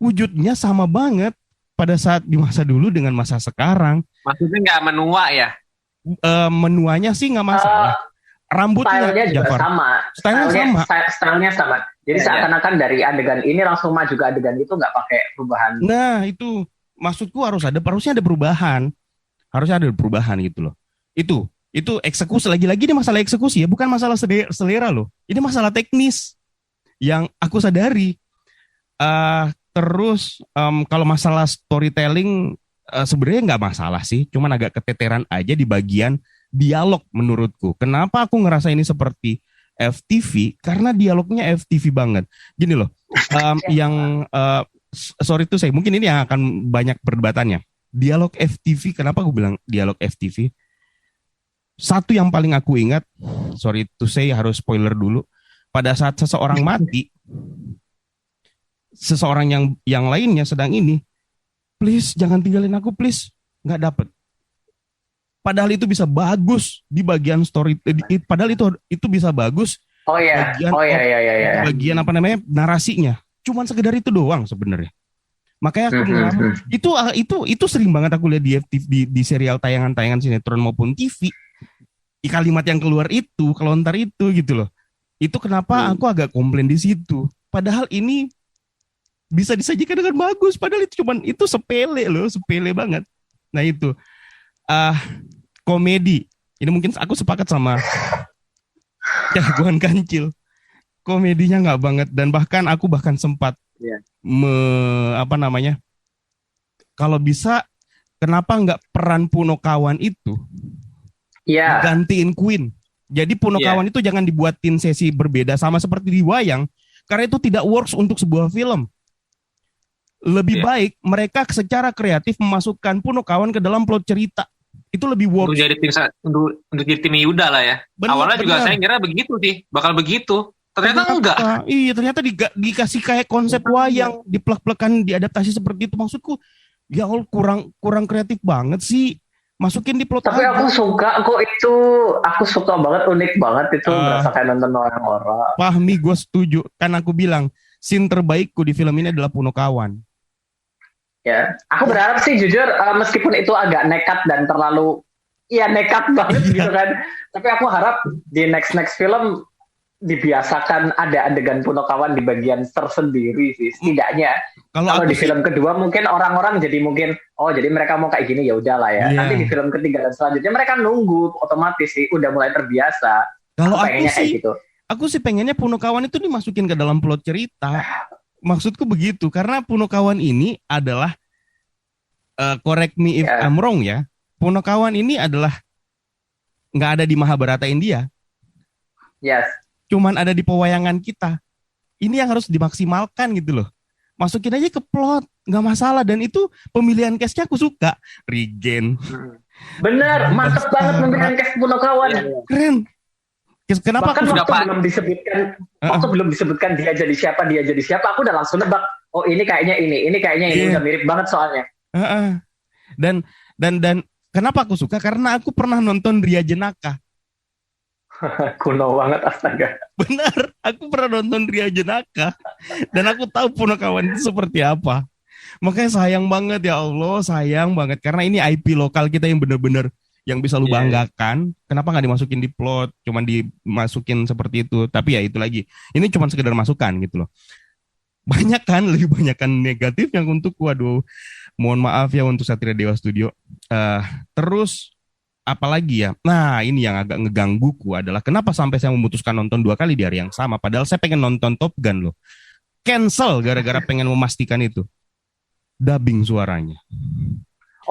wujudnya sama banget. pada saat di masa dulu dengan masa sekarang. Maksudnya nggak menua ya? Menuanya sih nggak masalah. Rambutnya stylenya juga Jafar. sama. Stylenya sama. Jadi seakan-akan dari adegan ini langsung maju ke adegan itu nggak pakai perubahan. Nah itu maksudku harusnya ada perubahan. Harusnya ada perubahan gitu loh. Itu eksekusi, lagi-lagi ini masalah eksekusi ya, bukan masalah selera loh. Ini masalah teknis yang aku sadari. Terus kalau masalah storytelling sebenarnya nggak masalah sih, cuman agak keteteran aja di bagian dialog menurutku. Kenapa aku ngerasa ini seperti FTV? Karena dialognya FTV banget. Gini loh, sorry tuh saya, mungkin ini yang akan banyak perdebatannya. Dialog FTV, kenapa aku bilang dialog FTV? Satu yang paling aku ingat, sorry to say harus spoiler dulu. Pada saat seseorang mati, seseorang yang lainnya sedang ini, please jangan tinggalin aku please, nggak dapet. Padahal itu bisa bagus di bagian story, padahal itu bisa bagus. Oh iya, bagian apa namanya narasinya. Cuman sekedar itu doang sebenarnya. Makanya aku bilang itu sering banget aku lihat di serial tayangan sinetron maupun TV. Kalimat yang keluar itu, kelontar itu gitu loh. Itu kenapa aku agak komplain di situ. Padahal ini bisa disajikan dengan bagus. Padahal itu sepele loh, sepele banget. Nah itu komedi. Ini mungkin aku sepakat sama jagoan Kancil. Komedinya nggak banget dan aku bahkan sempat kalau bisa kenapa nggak peran Punokawan itu gantiin Queen. Jadi Punokawan itu jangan dibuatin sesi berbeda sama seperti di wayang, karena itu tidak works untuk sebuah film. Lebih baik mereka secara kreatif memasukkan Punokawan ke dalam plot cerita. Itu lebih works. Untuk jadi tim Yuda lah ya. Awalnya juga saya kira begitu sih, bakal begitu. Ternyata enggak. Iya, ternyata dikasih kayak konsep wayang, diplek-plekan, diadaptasi seperti itu. Maksudku, ya Allah kurang kreatif banget sih. Masukin di plot. Tapi aku suka kok itu, aku suka banget, unik banget itu, berasa kayak nonton orang-orang. Fahmi, gue setuju. Kan aku bilang, scene terbaikku di film ini adalah Punokawan. Ya, aku berharap sih jujur, meskipun itu agak nekat dan terlalu, nekat banget gitu kan. Tapi aku harap di next film dibiasakan ada adegan Punokawan di bagian tersendiri sih setidaknya. Kalau di film kedua mungkin orang-orang jadi jadi mereka mau kayak gini ya udahlah ya. Nanti di film ketiga dan selanjutnya mereka nunggu otomatis sih udah mulai terbiasa. Kalau aku sih pengennya Punokawan itu dimasukin ke dalam plot cerita. Maksudku begitu karena Punokawan ini adalah correct me if I'm wrong ya. Punokawan ini adalah nggak ada di Mahabharata India. Yes. Cuman ada di pewayangan kita. Ini yang harus dimaksimalkan gitu loh. Masukin aja ke plot, nggak masalah. Dan itu pemilihan cast-nya aku suka. Regen. Bener, mantep banget pemilihan cast Punokawan. Keren. Kenapa bahkan waktu belum disebutkan dia jadi siapa, aku udah langsung nebak. Oh ini kayaknya ini udah mirip banget soalnya. Dan kenapa aku suka? Karena aku pernah nonton Ria Jenaka. Kuno banget astaga. Benar, aku pernah nonton Ria Jenaka dan aku tahu Punokawan itu seperti apa. Makanya sayang banget ya Allah, sayang banget karena ini IP lokal kita yang benar-benar yang bisa lu banggakan. Kenapa nggak dimasukin di plot, cuman dimasukin seperti itu? Tapi ya itu lagi, ini cuma sekedar masukan gitu loh. Lebih banyak kan negatif yang untuk waduh, mohon maaf ya untuk Satria Dewa Studio. Terus apalagi ya, nah ini yang agak ngegangguku adalah kenapa sampai saya memutuskan nonton 2 kali di hari yang sama, padahal saya pengen nonton Top Gun loh. Cancel gara-gara pengen memastikan itu. Dubbing suaranya.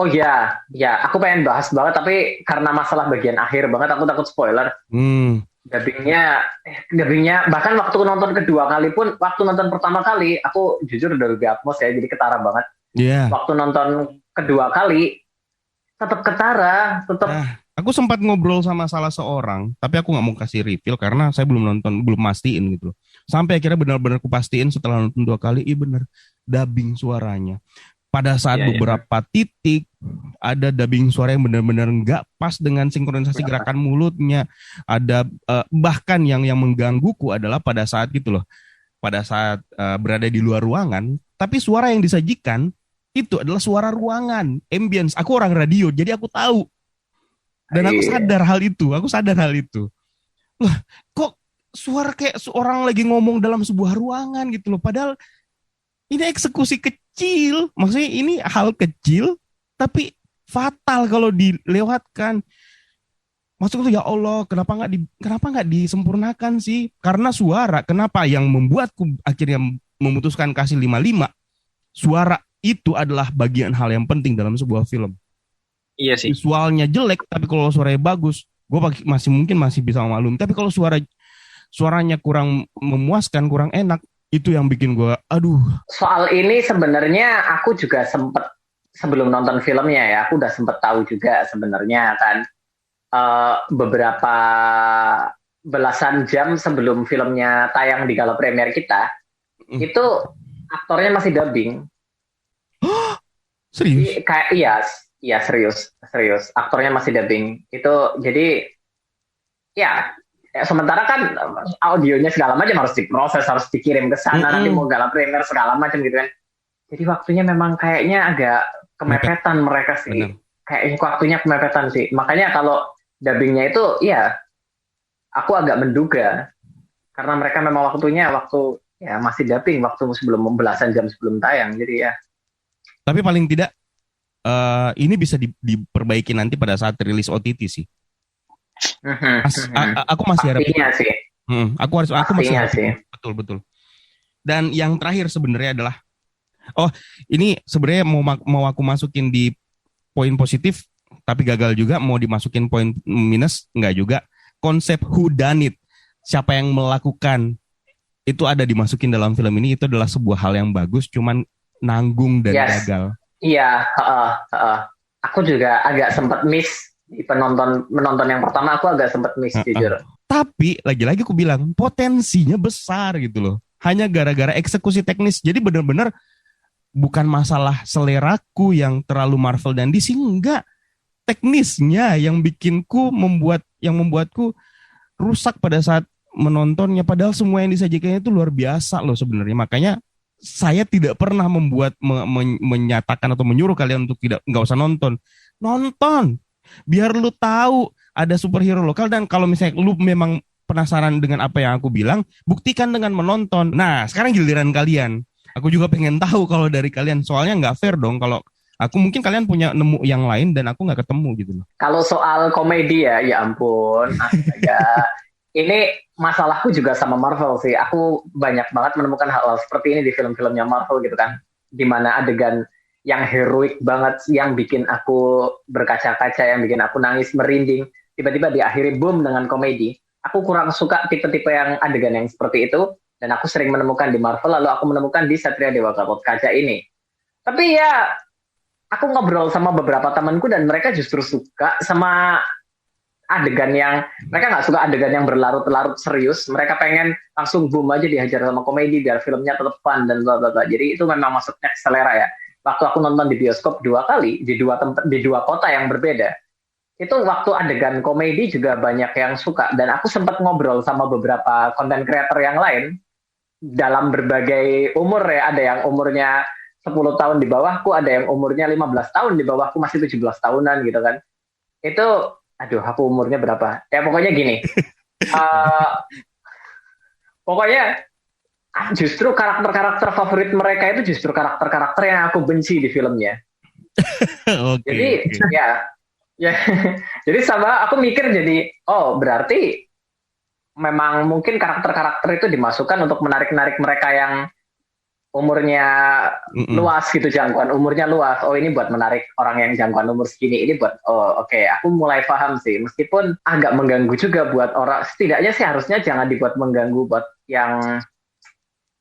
Oh ya, aku pengen bahas banget, tapi karena masalah bagian akhir banget, aku takut spoiler. Dubbingnya, bahkan waktu nonton kedua kali pun, waktu nonton pertama kali, aku jujur Dolby Atmos ya, jadi ketara banget. Waktu nonton kedua kali, tetap ketara, aku sempat ngobrol sama salah seorang, tapi aku nggak mau kasih reveal karena saya belum nonton, belum mastiin gitu. Sampai akhirnya benar-benar aku pastiin setelah nonton 2 kali, bener dubbing suaranya. Pada saat beberapa titik ada dubbing suara yang benar-benar nggak pas dengan sinkronisasi gerakan mulutnya. Ada bahkan yang menggangguku adalah pada saat gitu loh, pada saat berada di luar ruangan, tapi suara yang disajikan itu adalah suara ruangan, ambience. Aku orang radio, jadi aku tahu. Dan aku sadar hal itu, Loh, kok suara kayak seorang lagi ngomong dalam sebuah ruangan gitu loh. Padahal ini eksekusi kecil, maksudnya ini hal kecil, tapi fatal kalau dilewatkan. Maksudku ya Allah, kenapa nggak disempurnakan sih? Karena suara, kenapa yang membuatku akhirnya memutuskan kasih 5/5? Suara itu adalah bagian hal yang penting dalam sebuah film. Iya sih. Visualnya jelek, tapi kalau suaranya bagus, gue masih bisa maklum. Tapi kalau suaranya kurang memuaskan, kurang enak, itu yang bikin gue, aduh. Soal ini sebenarnya aku juga sebelum nonton filmnya ya, aku udah sempet tahu juga sebenarnya kan. Beberapa belasan jam sebelum filmnya tayang di gala premier kita, itu aktornya masih dubbing. Serius? Iya serius. Aktornya masih dubbing. Itu jadi ya sementara kan audionya segala macam harus diproses, harus dikirim ke sana, nanti mau gala premier segala macam gitu kan. Jadi waktunya memang kayaknya agak kemepetan mereka sih. Bener. Kayaknya waktunya kemepetan sih. Makanya kalau dubbingnya itu ya aku agak menduga karena mereka memang waktu ya masih dubbing waktu sebelum belasan jam sebelum tayang. Jadi ya. Tapi paling tidak ini bisa diperbaiki nanti pada saat rilis OTT sih. Aku masih harap sih. Aku masih harap sih. Betul. Dan yang terakhir sebenarnya adalah ini sebenarnya mau aku masukin di poin positif tapi gagal juga, mau dimasukin poin minus enggak juga. Konsep who done it, siapa yang melakukan, itu ada dimasukin dalam film ini. Itu adalah sebuah hal yang bagus, cuman nanggung dan gagal. Iya, aku juga agak sempat miss di menonton yang pertama, aku agak sempat miss jujur. Tapi lagi-lagi aku bilang potensinya besar gitu loh. Hanya gara-gara eksekusi teknis. Jadi benar-benar bukan masalah seleraku yang terlalu Marvel dan DC, enggak. Teknisnya yang membuatku rusak pada saat menontonnya. Padahal semua yang disajikannya itu luar biasa loh sebenarnya. Makanya saya tidak pernah menyatakan atau menyuruh kalian untuk nggak usah nonton. Biar lu tahu ada superhero lokal, dan kalau misalnya lu memang penasaran dengan apa yang aku bilang, buktikan dengan menonton. Nah, sekarang giliran kalian. Aku juga pengen tahu kalau dari kalian, soalnya nggak fair dong kalau aku mungkin kalian punya nemu yang lain dan aku nggak ketemu gitu loh. Kalau soal komedi ya ampun, astaga. Ini masalahku juga sama Marvel sih. Aku banyak banget menemukan hal-hal seperti ini di film-filmnya Marvel gitu kan. Dimana adegan yang heroik banget, yang bikin aku berkaca-kaca, yang bikin aku nangis merinding, tiba-tiba diakhiri boom dengan komedi. Aku kurang suka tipe-tipe yang adegan yang seperti itu, dan aku sering menemukan di Marvel, lalu aku menemukan di Satria Dewa Gatot Kaca ini. Tapi ya, aku ngobrol sama beberapa temanku dan mereka justru suka sama adegan yang, mereka nggak suka adegan yang berlarut-larut serius. Mereka pengen langsung boom aja dihajar sama komedi biar filmnya tetap fun dan bla bla bla. Jadi itu memang maksudnya selera ya. Waktu aku nonton di bioskop 2 kali di 2 kota yang berbeda, itu waktu adegan komedi juga banyak yang suka. Dan aku sempat ngobrol sama beberapa content creator yang lain dalam berbagai umur ya. Ada yang umurnya 10 tahun di bawahku, ada yang umurnya 15 tahun di bawahku, masih 17 tahunan gitu kan. Itu aduh, aku umurnya berapa? Ya pokoknya gini. Pokoknya justru karakter-karakter favorit mereka itu justru karakter-karakter yang aku benci di filmnya. Jadi ya jadi sama aku mikir jadi berarti memang mungkin karakter-karakter itu dimasukkan untuk menarik-narik mereka yang umurnya luas gitu, jangkauan umurnya luas. Ini buat menarik orang yang jangkauan umur segini. Ini buat oke. Aku mulai paham sih. Meskipun agak mengganggu juga buat orang. Setidaknya sih harusnya jangan dibuat mengganggu buat yang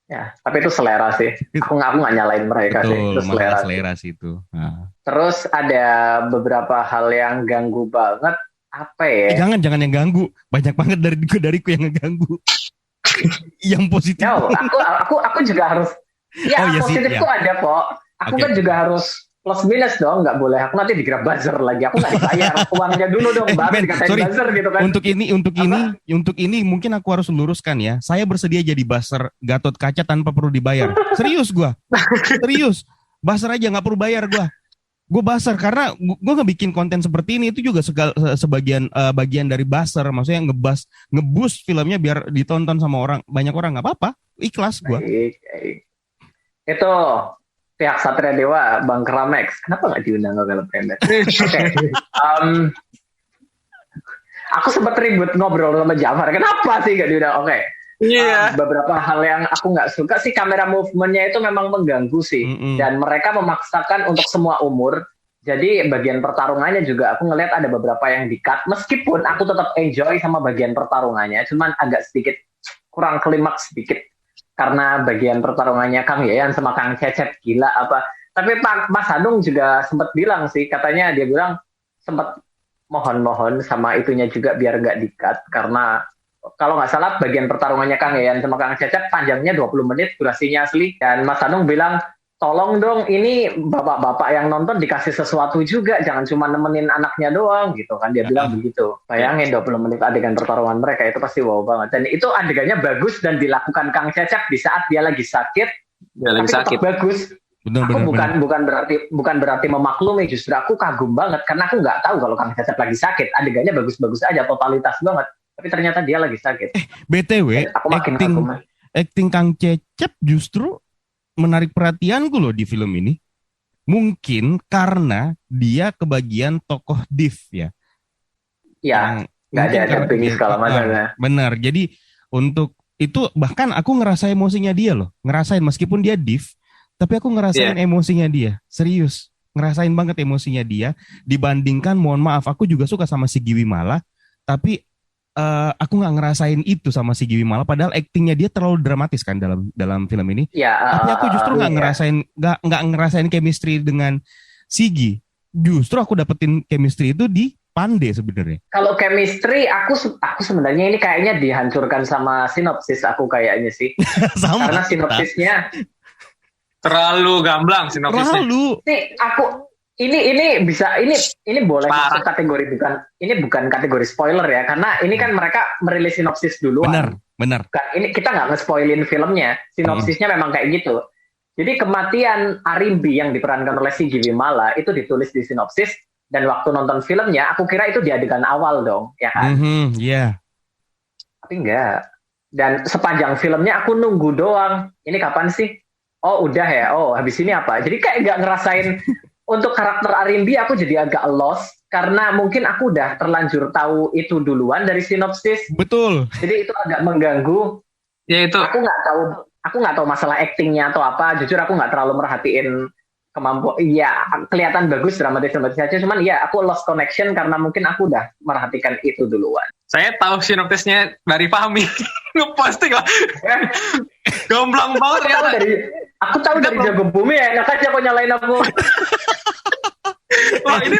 ya. Tapi itu selera sih. Aku nggak nyalain mereka. Betul, sih. Itu selera sih itu. Nah. Terus ada beberapa hal yang ganggu banget. Apa ya? Jangan yang ganggu. Banyak banget dariku yang ngeganggu. Yang positif. No, aku juga harus. Ya, positifku ada kok. Aku kan juga harus plus minus dong, nggak boleh. Aku nanti digrab buzzer lagi. Aku nggak dibayar uangnya dulu dong, baru dikatain buzzer gitu kan. Untuk ini mungkin aku harus luruskan ya. Saya bersedia jadi buzzer Gatot Kaca tanpa perlu dibayar. Serius gua. Serius. Buzzer aja nggak perlu bayar gue buzzer karena gue ngebikin konten seperti ini itu juga sebagian bagian dari buzzer, maksudnya ngeboost filmnya biar ditonton sama banyak orang, nggak apa-apa, ikhlas gue. Itu pihak Satria Dewa, Bang Kramex, kenapa nggak diundang ke film pendek? Oke. Aku sempat ribut ngobrol sama Jafar, kenapa sih nggak diundang? Oke. Iya. Beberapa hal yang aku nggak suka sih, kamera movementnya itu memang mengganggu sih. Dan mereka memaksakan untuk semua umur. Jadi bagian pertarungannya juga aku ngelihat ada beberapa yang di-cut. Meskipun aku tetap enjoy sama bagian pertarungannya, cuman agak sedikit kurang klimaks sedikit. Karena bagian pertarungannya Kang Yayan sama Kang Cecep gila apa. Tapi Mas Hanung juga sempat bilang sih, katanya dia bilang sempat mohon sama itunya juga biar nggak di-cut. Karena kalau nggak salah bagian pertarungannya Kang Yayan sama Kang Cecep panjangnya 20 menit durasinya asli. Dan Mas Hanung bilang, tolong dong ini bapak-bapak yang nonton dikasih sesuatu juga, jangan cuma nemenin anaknya doang gitu kan. Dia bilang begitu. Bayangin 20 menit adegan pertarungan mereka, itu pasti wow banget. Dan itu adegannya bagus dan dilakukan Kang Cecep di saat dia lagi sakit. Dia lagi sakit. Bagus. Aku bukan berarti memaklumi, justru aku kagum banget karena aku nggak tahu kalau Kang Cecep lagi sakit. Adegannya bagus-bagus aja, totalitas banget. Tapi ternyata dia lagi sakit. BTW, acting Kang Cecep justru menarik perhatianku loh di film ini. Mungkin karena dia kebagian tokoh div ya. Ya, nggak ada dubbing segala macam. Benar. Jadi untuk itu bahkan aku ngerasa emosinya dia loh. Ngerasain meskipun dia div, tapi aku ngerasain emosinya dia. Serius. Ngerasain banget emosinya dia. Dibandingkan, mohon maaf, aku juga suka sama Sigi Wimala, tapi aku nggak ngerasain itu sama Sigi Wimala, padahal aktingnya dia terlalu dramatis kan dalam film ini. Tapi aku justru nggak ngerasain chemistry dengan Sigi. Justru aku dapetin chemistry itu di Pande sebenarnya. Kalau chemistry aku sebenarnya ini kayaknya dihancurkan sama sinopsis aku kayaknya sih. Karena sinopsisnya terlalu gamblang sinopsisnya. Nih aku ini bisa ini boleh masuk kategori bukan kategori spoiler ya, karena ini kan mereka merilis sinopsis dulu. Benar. Kan ini kita nggak nge-spoilin filmnya, sinopsisnya memang kayak gitu. Jadi kematian Arimbi yang diperankan oleh Sigi Wimala itu ditulis di sinopsis, dan waktu nonton filmnya aku kira itu di adegan awal dong, ya kan? Tapi enggak. Dan sepanjang filmnya aku nunggu doang. Ini kapan sih? Oh udah ya. Oh habis ini apa? Jadi kayak nggak ngerasain. Untuk karakter Arimbi aku jadi agak lost karena mungkin aku udah terlanjur tahu itu duluan dari sinopsis. Betul. Jadi itu agak mengganggu. Ya itu. Aku nggak tahu masalah aktingnya atau apa. Jujur aku nggak terlalu merhatiin kemampuan. Iya kelihatan bagus dramatis aja. Cuman ya aku lost connection karena mungkin aku udah merhatikan itu duluan. Saya tahu sinopsisnya dari Fahmi. Ngeposting lah. Gamblang banget ya. Aku tahu dari Jago Bumi ya. Enak aja kok nyalain aku.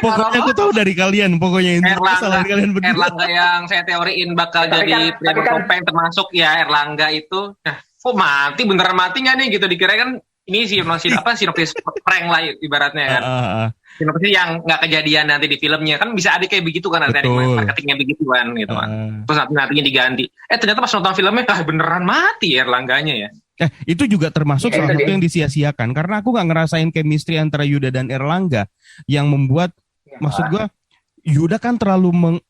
Pokoknya aku tahu dari kalian. Pokoknya ini Erlangga yang saya teoriin bakal jadi pemain termasuk ya Erlangga itu. Kok mati, beneran mati nggak nih gitu, dikira kan ini sinopsis prank lah ibaratnya kan. Sinopsis yang nggak kejadian nanti di filmnya kan, bisa ada kayak begitu kan, nanti marketingnya begitu kan gitu kan. Terus nantinya diganti. Ternyata pas nonton filmnya beneran mati Erlangganya ya. Itu juga termasuk salah satu yang disia-siakan karena aku nggak ngerasain chemistry antara Yuda dan Erlangga yang membuat maksud gue Yuda kan terlalu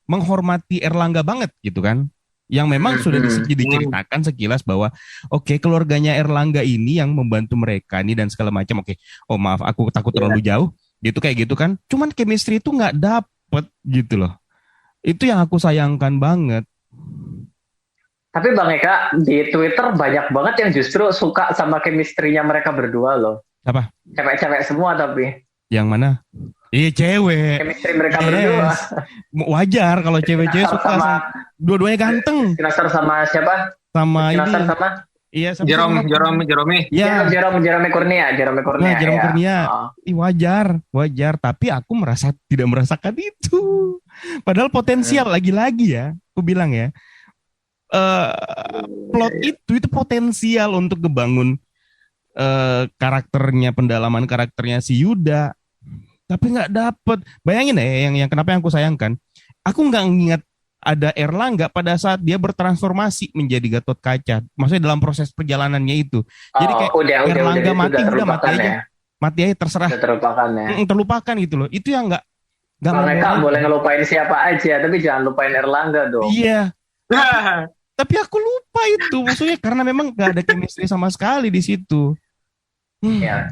menghormati Erlangga banget gitu kan, yang memang sudah diceritakan sekilas bahwa keluarganya Erlangga ini yang membantu mereka nih dan segala macam. Oh maaf aku takut terlalu jauh gitu kayak gitu kan, cuman chemistry itu nggak dapet gitu loh. Itu yang aku sayangkan banget. Tapi Bang Eka, di Twitter banyak banget yang justru suka sama chemistry-nya mereka berdua loh. Apa? Cewek-cewek semua tapi. Yang mana? Iya cewek. Chemistry mereka berdua. Wajar kalau cewek-cewek suka sama dua-duanya ganteng. Sinasar sama siapa? Sama Sinasar ini. sama? Iya, sama Jerome. Iya, Jerome Kurnia. Jerome Kurnia. Wajar. Tapi aku tidak merasakan itu. Padahal potensial lagi-lagi ya. Aku bilang ya. Plot itu potensial untuk ngebangun pendalaman karakternya si Yuda, tapi nggak dapet. Bayangin yang kenapa yang aku sayangkan, aku nggak nginget ada Erlangga pada saat dia bertransformasi menjadi Gatot Kaca. Maksudnya dalam proses perjalanannya itu. Jadi kayak Erlangga mati udah mati aja. Ya. Mati aja terserah. Udah terlupakan ya. Terlupakan gitu loh. Itu yang nggak mereka boleh ngelupain siapa aja, tapi jangan lupain Erlangga dong. Iya. Tapi aku lupa itu. Maksudnya karena memang gak ada chemistry sama sekali di situ. Ya.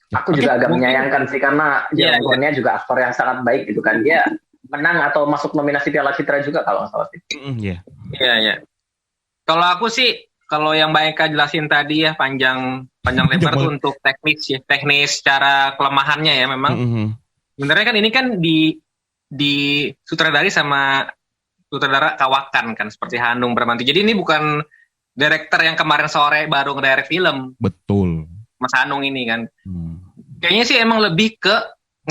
Aku juga agak menyayangkan sih karena Jagoannya juga aktor yang sangat baik gitu kan. Dia menang atau masuk nominasi Piala Citra juga kalau nggak salah. Iya. Iya. Kalau aku sih, kalau yang Mbak Eka jelasin tadi ya panjang lebar tuh untuk teknis secara kelemahannya ya memang. Sebenarnya kan ini kan di sutradari sama sutradara kawakan kan seperti Hanung Bramantyo. Jadi ini bukan director yang kemarin sore baru ngedirect film. Betul. Mas Hanung ini kan. Kayaknya sih emang lebih ke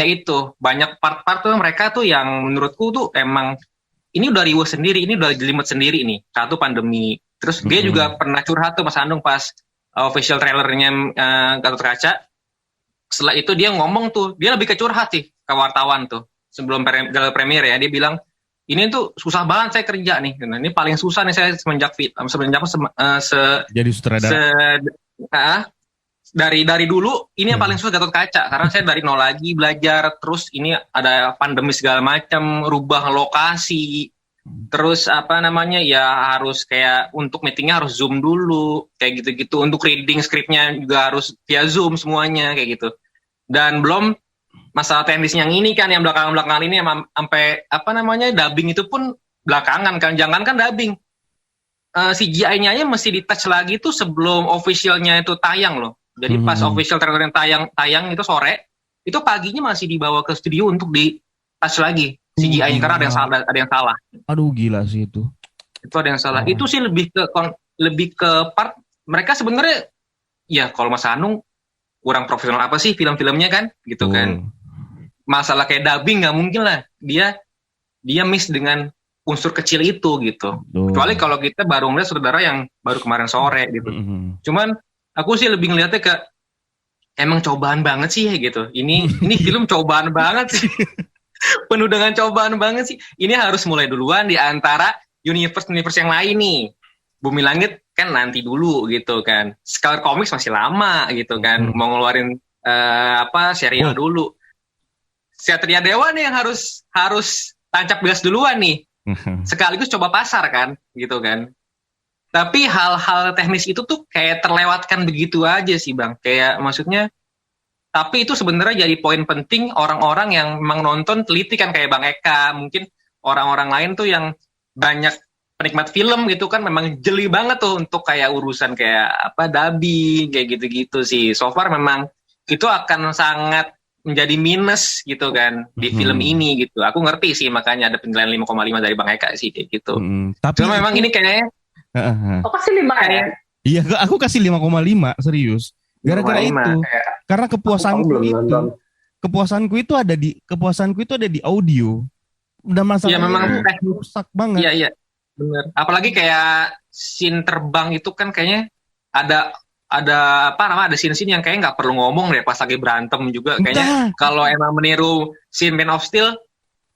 itu banyak part-part tuh mereka tuh yang menurutku tuh emang ini udah riuh sendiri, ini udah jelimet sendiri nih. Satu pandemi, terus dia juga pernah curhat tuh Mas Andung pas official trailernya Gatot Kaca. Setelah itu dia ngomong tuh, dia lebih ke curhat sih ke wartawan tuh sebelum premier ya. Dia bilang ini tuh susah banget saya kerja nih. Nah, ini paling susah nih saya semenjak jadi sutradara. Dari dulu ini yang paling susah Gatot Kaca karena saya dari nol lagi belajar, terus ini ada pandemi segala macam, rubah lokasi, terus ya harus kayak untuk meetingnya harus Zoom dulu kayak gitu-gitu, untuk reading skripnya juga harus via Zoom semuanya kayak gitu, dan belum masalah teknis yang ini kan yang belakangan ini sampai dubbing itu pun belakangan kan, jangan kan dubbing, CGI-nya aja mesti di-touch lagi tuh sebelum officialnya itu tayang loh. Jadi pas official trailer yang tayang itu sore, itu paginya masih dibawa ke studio untuk di-touch lagi CGI-nya karena ada yang salah. Aduh gila sih itu. Itu ada yang salah. Itu sih lebih ke part mereka sebenarnya ya kalau Mas Hanung kurang profesional apa sih film-filmnya kan gitu kan. Masalah kayak dubbing nggak mungkin lah dia miss dengan unsur kecil itu gitu. Kecuali kalau kita baru ngeliat saudara yang baru kemarin sore gitu. Cuman aku sih lebih ngeliatnya ke emang cobaan banget sih gitu. Ini film cobaan banget sih. Penuh dengan cobaan banget sih. Ini harus mulai duluan di antara universe yang lain nih. Bumi Langit kan nanti dulu gitu kan. Scarlet Comics masih lama gitu kan. Mau ngeluarin serial dulu. Satria Dewa nih yang harus tancap gas duluan nih. Sekaligus coba pasar kan gitu kan. Tapi hal-hal teknis itu tuh kayak terlewatkan begitu aja sih Bang. Kayak maksudnya, tapi itu sebenarnya jadi poin penting orang-orang yang memang nonton teliti kan kayak Bang Eka. Mungkin orang-orang lain tuh yang banyak penikmat film gitu kan memang jeli banget tuh untuk kayak urusan kayak dubbing kayak gitu-gitu sih. So far memang itu akan sangat menjadi minus gitu kan di film ini gitu. Aku ngerti sih makanya ada penilaian 5,5 dari Bang Eka sih kayak gitu. Tapi cuma memang ini kayaknya kok kasih 5 ya? Iya, aku kasih 5,5 serius. Gara-gara itu. Karena kepuasanku itu ada di audio. Dan masalahnya memang rusak banget. Iya, benar. Apalagi kayak scene terbang itu kan kayaknya ada scene-scene yang kayak nggak perlu ngomong deh pas lagi berantem juga. Kayaknya kalau emang meniru scene Man of Steel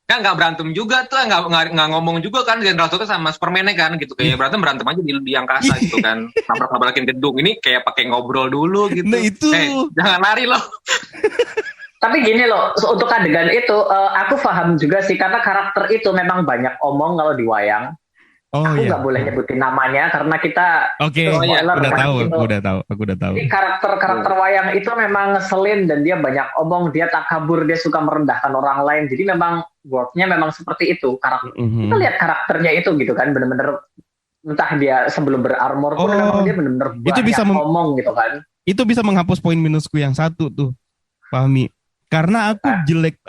kan nggak berantem juga tuh, nggak ngomong juga kan General Sultan sama Superman-nya kan gitu, kayak berantem aja di angkasa gitu kan, nabrak-nabrakin gedung. Ini kayak pakai ngobrol dulu gitu. Nah itu jangan lari loh. Tapi gini loh, untuk adegan itu aku paham juga sih karena karakter itu memang banyak omong kalau di wayang. Aku nggak boleh nyebutin namanya karena kita udah tahu. Karakter wayang itu memang ngeselin dan dia banyak omong, dia takabur, dia suka merendahkan orang lain. Jadi memang worknya memang seperti itu. Kita lihat karakternya itu gitu kan, bener-bener entah dia sebelum berarmor pun memang dia bener-bener banyak omong gitu kan. Itu bisa menghapus poin minusku yang satu tuh, Fahmi. Karena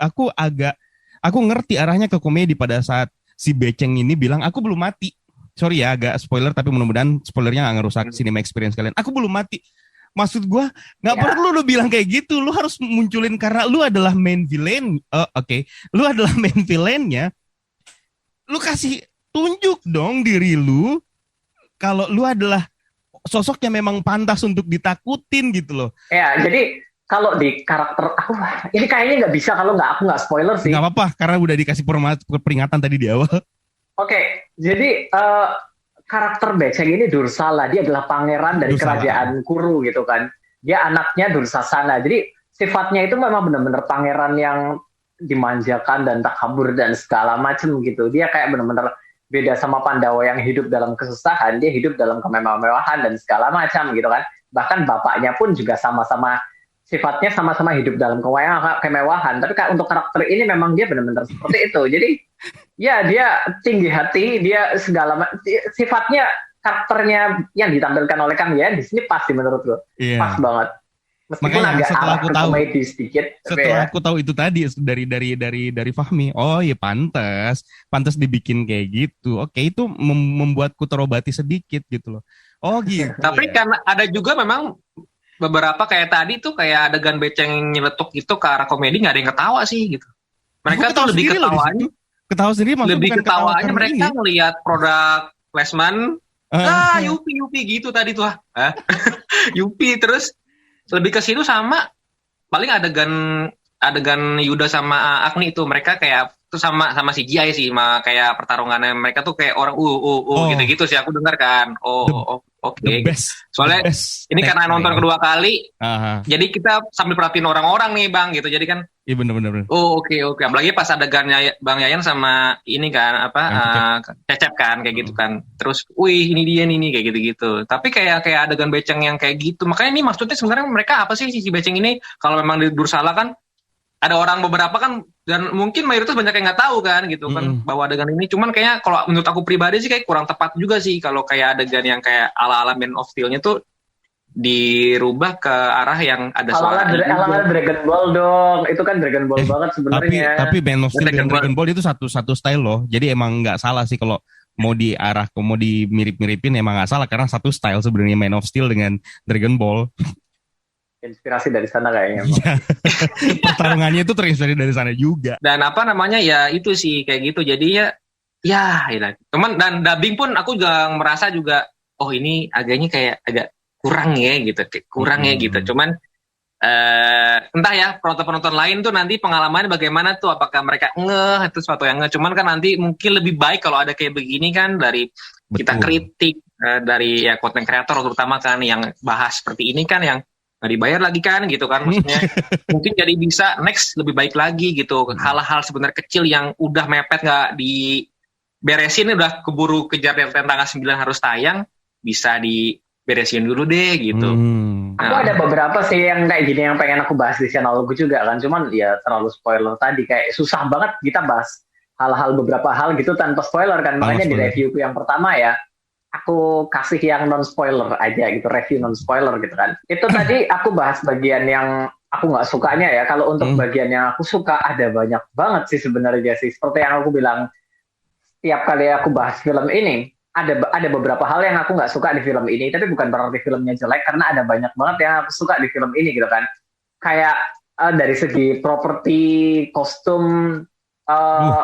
aku ngerti arahnya ke komedi pada saat si Beceng ini bilang, aku belum mati. Sorry ya, agak spoiler, tapi mudah-mudahan spoilernya gak ngerusak cinema experience kalian. Aku belum mati. Maksud gue, gak perlu lu bilang kayak gitu. Lu harus munculin karena lu adalah main villain. Lu adalah main villainnya. Lu kasih tunjuk dong diri lu. Kalau lu adalah sosok yang memang pantas untuk ditakutin gitu loh. Ya, jadi kalau di karakter aku ini kayaknya nggak bisa kalau aku nggak spoiler sih. Nggak apa-apa karena udah dikasih peringatan tadi di awal. Oke, jadi karakter Beceng ini Dursala, dia adalah pangeran dari Dursala. kerajaan Kuru gitu kan. Dia anaknya Dursasana. Jadi sifatnya itu memang benar-benar pangeran yang dimanjakan dan takabur dan segala macam gitu. Dia kayak benar-benar beda sama Pandawa yang hidup dalam kesusahan, dia hidup dalam kemewahan dan segala macam gitu kan. Bahkan bapaknya pun juga sama-sama sifatnya sama-sama hidup dalam kemewahan. Tapi untuk karakter ini memang dia benar-benar seperti itu. Jadi ya dia tinggi hati, dia sifatnya karakternya yang ditampilkan oleh Kang Yayan di sini pasti menurut gue. Iya. Pas banget. Meskipun Makanya agak setelah arah aku ke tahu, komedi sedikit. setelah aku tahu itu tadi dari Fahmi, oh ya pantas dibikin kayak gitu. Oke, itu membuatku terobati sedikit gitu loh. Oh gitu. Tapi ya. karena ada juga memang beberapa kayak tadi tuh kayak adegan Beceng nyeletuk gitu ke arah komedi nggak ada yang ketawa sih gitu. Mereka tuh lebih ketawanya, ketawa sendiri maksudnya lebih bukan ketawa ketawanya mereka ngelihat produk placement, Yupi gitu tadi tuh, Yupi terus lebih ke situ sama paling adegan Yuda sama Agni itu mereka kayak itu sama CGI sih, kayak pertarungannya mereka tuh kayak orang gitu-gitu sih aku dengar kan. Oke. Soalnya ini karena nonton kedua kali, jadi kita sambil perhatiin orang-orang nih Bang gitu. Jadi kan iya benar. Oke. Apalagi pas adegannya Bang Yayan sama ini kan Cecep kan kayak gitu kan. Terus, wih ini dia nih kayak gitu-gitu. Tapi kayak adegan Beceng yang kayak gitu. Makanya ini maksudnya sebenarnya mereka apa sih si Beceng ini? Kalau memang di Dursala kan ada orang beberapa kan dan mungkin mayoritas banyak yang nggak tahu kan gitu kan bahwa adegan ini. Cuman kayaknya kalau menurut aku pribadi sih kayak kurang tepat juga sih kalau kayak adegan yang kayak ala-ala Man of Steel-nya tuh dirubah ke arah yang ada suara ala Dragon Ball dong, itu kan Dragon Ball banget sebenarnya. Tapi Man of Steel dan Dragon Ball itu satu style loh, jadi emang nggak salah sih kalau mau dimirip-miripin emang nggak salah karena satu style sebenarnya Man of Steel dengan Dragon Ball. Inspirasi dari sana kayaknya. Pertarungannya itu terinspirasi dari sana juga. Dan ya itu sih kayak gitu, jadi ya. Cuman dan dubbing pun aku juga merasa juga ini agak kurang ya gitu, Cuman entah ya penonton lain tuh nanti pengalamannya bagaimana tuh, apakah mereka itu sesuatu yang cuman kan nanti mungkin lebih baik kalau ada kayak begini kan dari kita kritik dari ya konten kreator terutama kan yang bahas seperti ini kan yang nggak dibayar lagi kan gitu kan, maksudnya mungkin jadi bisa next lebih baik lagi gitu. Hal-hal sebenarnya kecil yang udah mepet nggak diberesin, udah keburu kejar deadline tanggal 9 harus tayang, bisa diberesin dulu deh gitu. Aku ada beberapa sih yang kayak gini yang pengen aku bahas di channel gue juga kan, cuman ya terlalu spoiler tadi, kayak susah banget kita bahas beberapa hal gitu tanpa spoiler kan. Makanya di reviewku yang pertama ya aku kasih yang non spoiler aja gitu, review non spoiler gitu kan. Itu tadi aku bahas bagian yang aku nggak sukanya ya. Kalau untuk bagian yang aku suka ada banyak banget sih sebenarnya sih. Seperti yang aku bilang, tiap kali aku bahas film ini ada beberapa hal yang aku nggak suka di film ini, tapi bukan berarti filmnya jelek, karena ada banyak banget yang aku suka di film ini gitu kan. Kayak dari segi properti, kostum,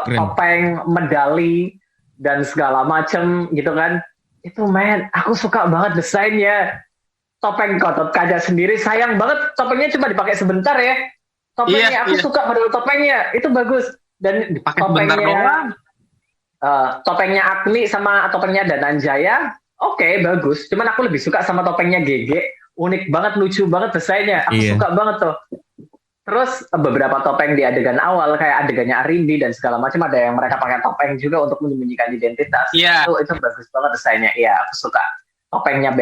topeng, medali dan segala macem gitu kan. Itu aku suka banget desainnya. Topeng Gatot Kaca sendiri sayang banget topengnya cuma dipakai sebentar ya. Topengnya aku suka model topengnya, itu bagus. Dan dipakai sebentar doang. Topengnya Agni sama topengnya Dananjaya, oke, bagus. Cuman aku lebih suka sama topengnya GG, unik banget, lucu banget desainnya. Aku suka banget tuh. Terus beberapa topeng di adegan awal kayak adegannya Arindi dan segala macam, ada yang mereka pakai topeng juga untuk menyembunyikan identitas. Itu bagus banget desainnya. Iya, aku suka. Topengnya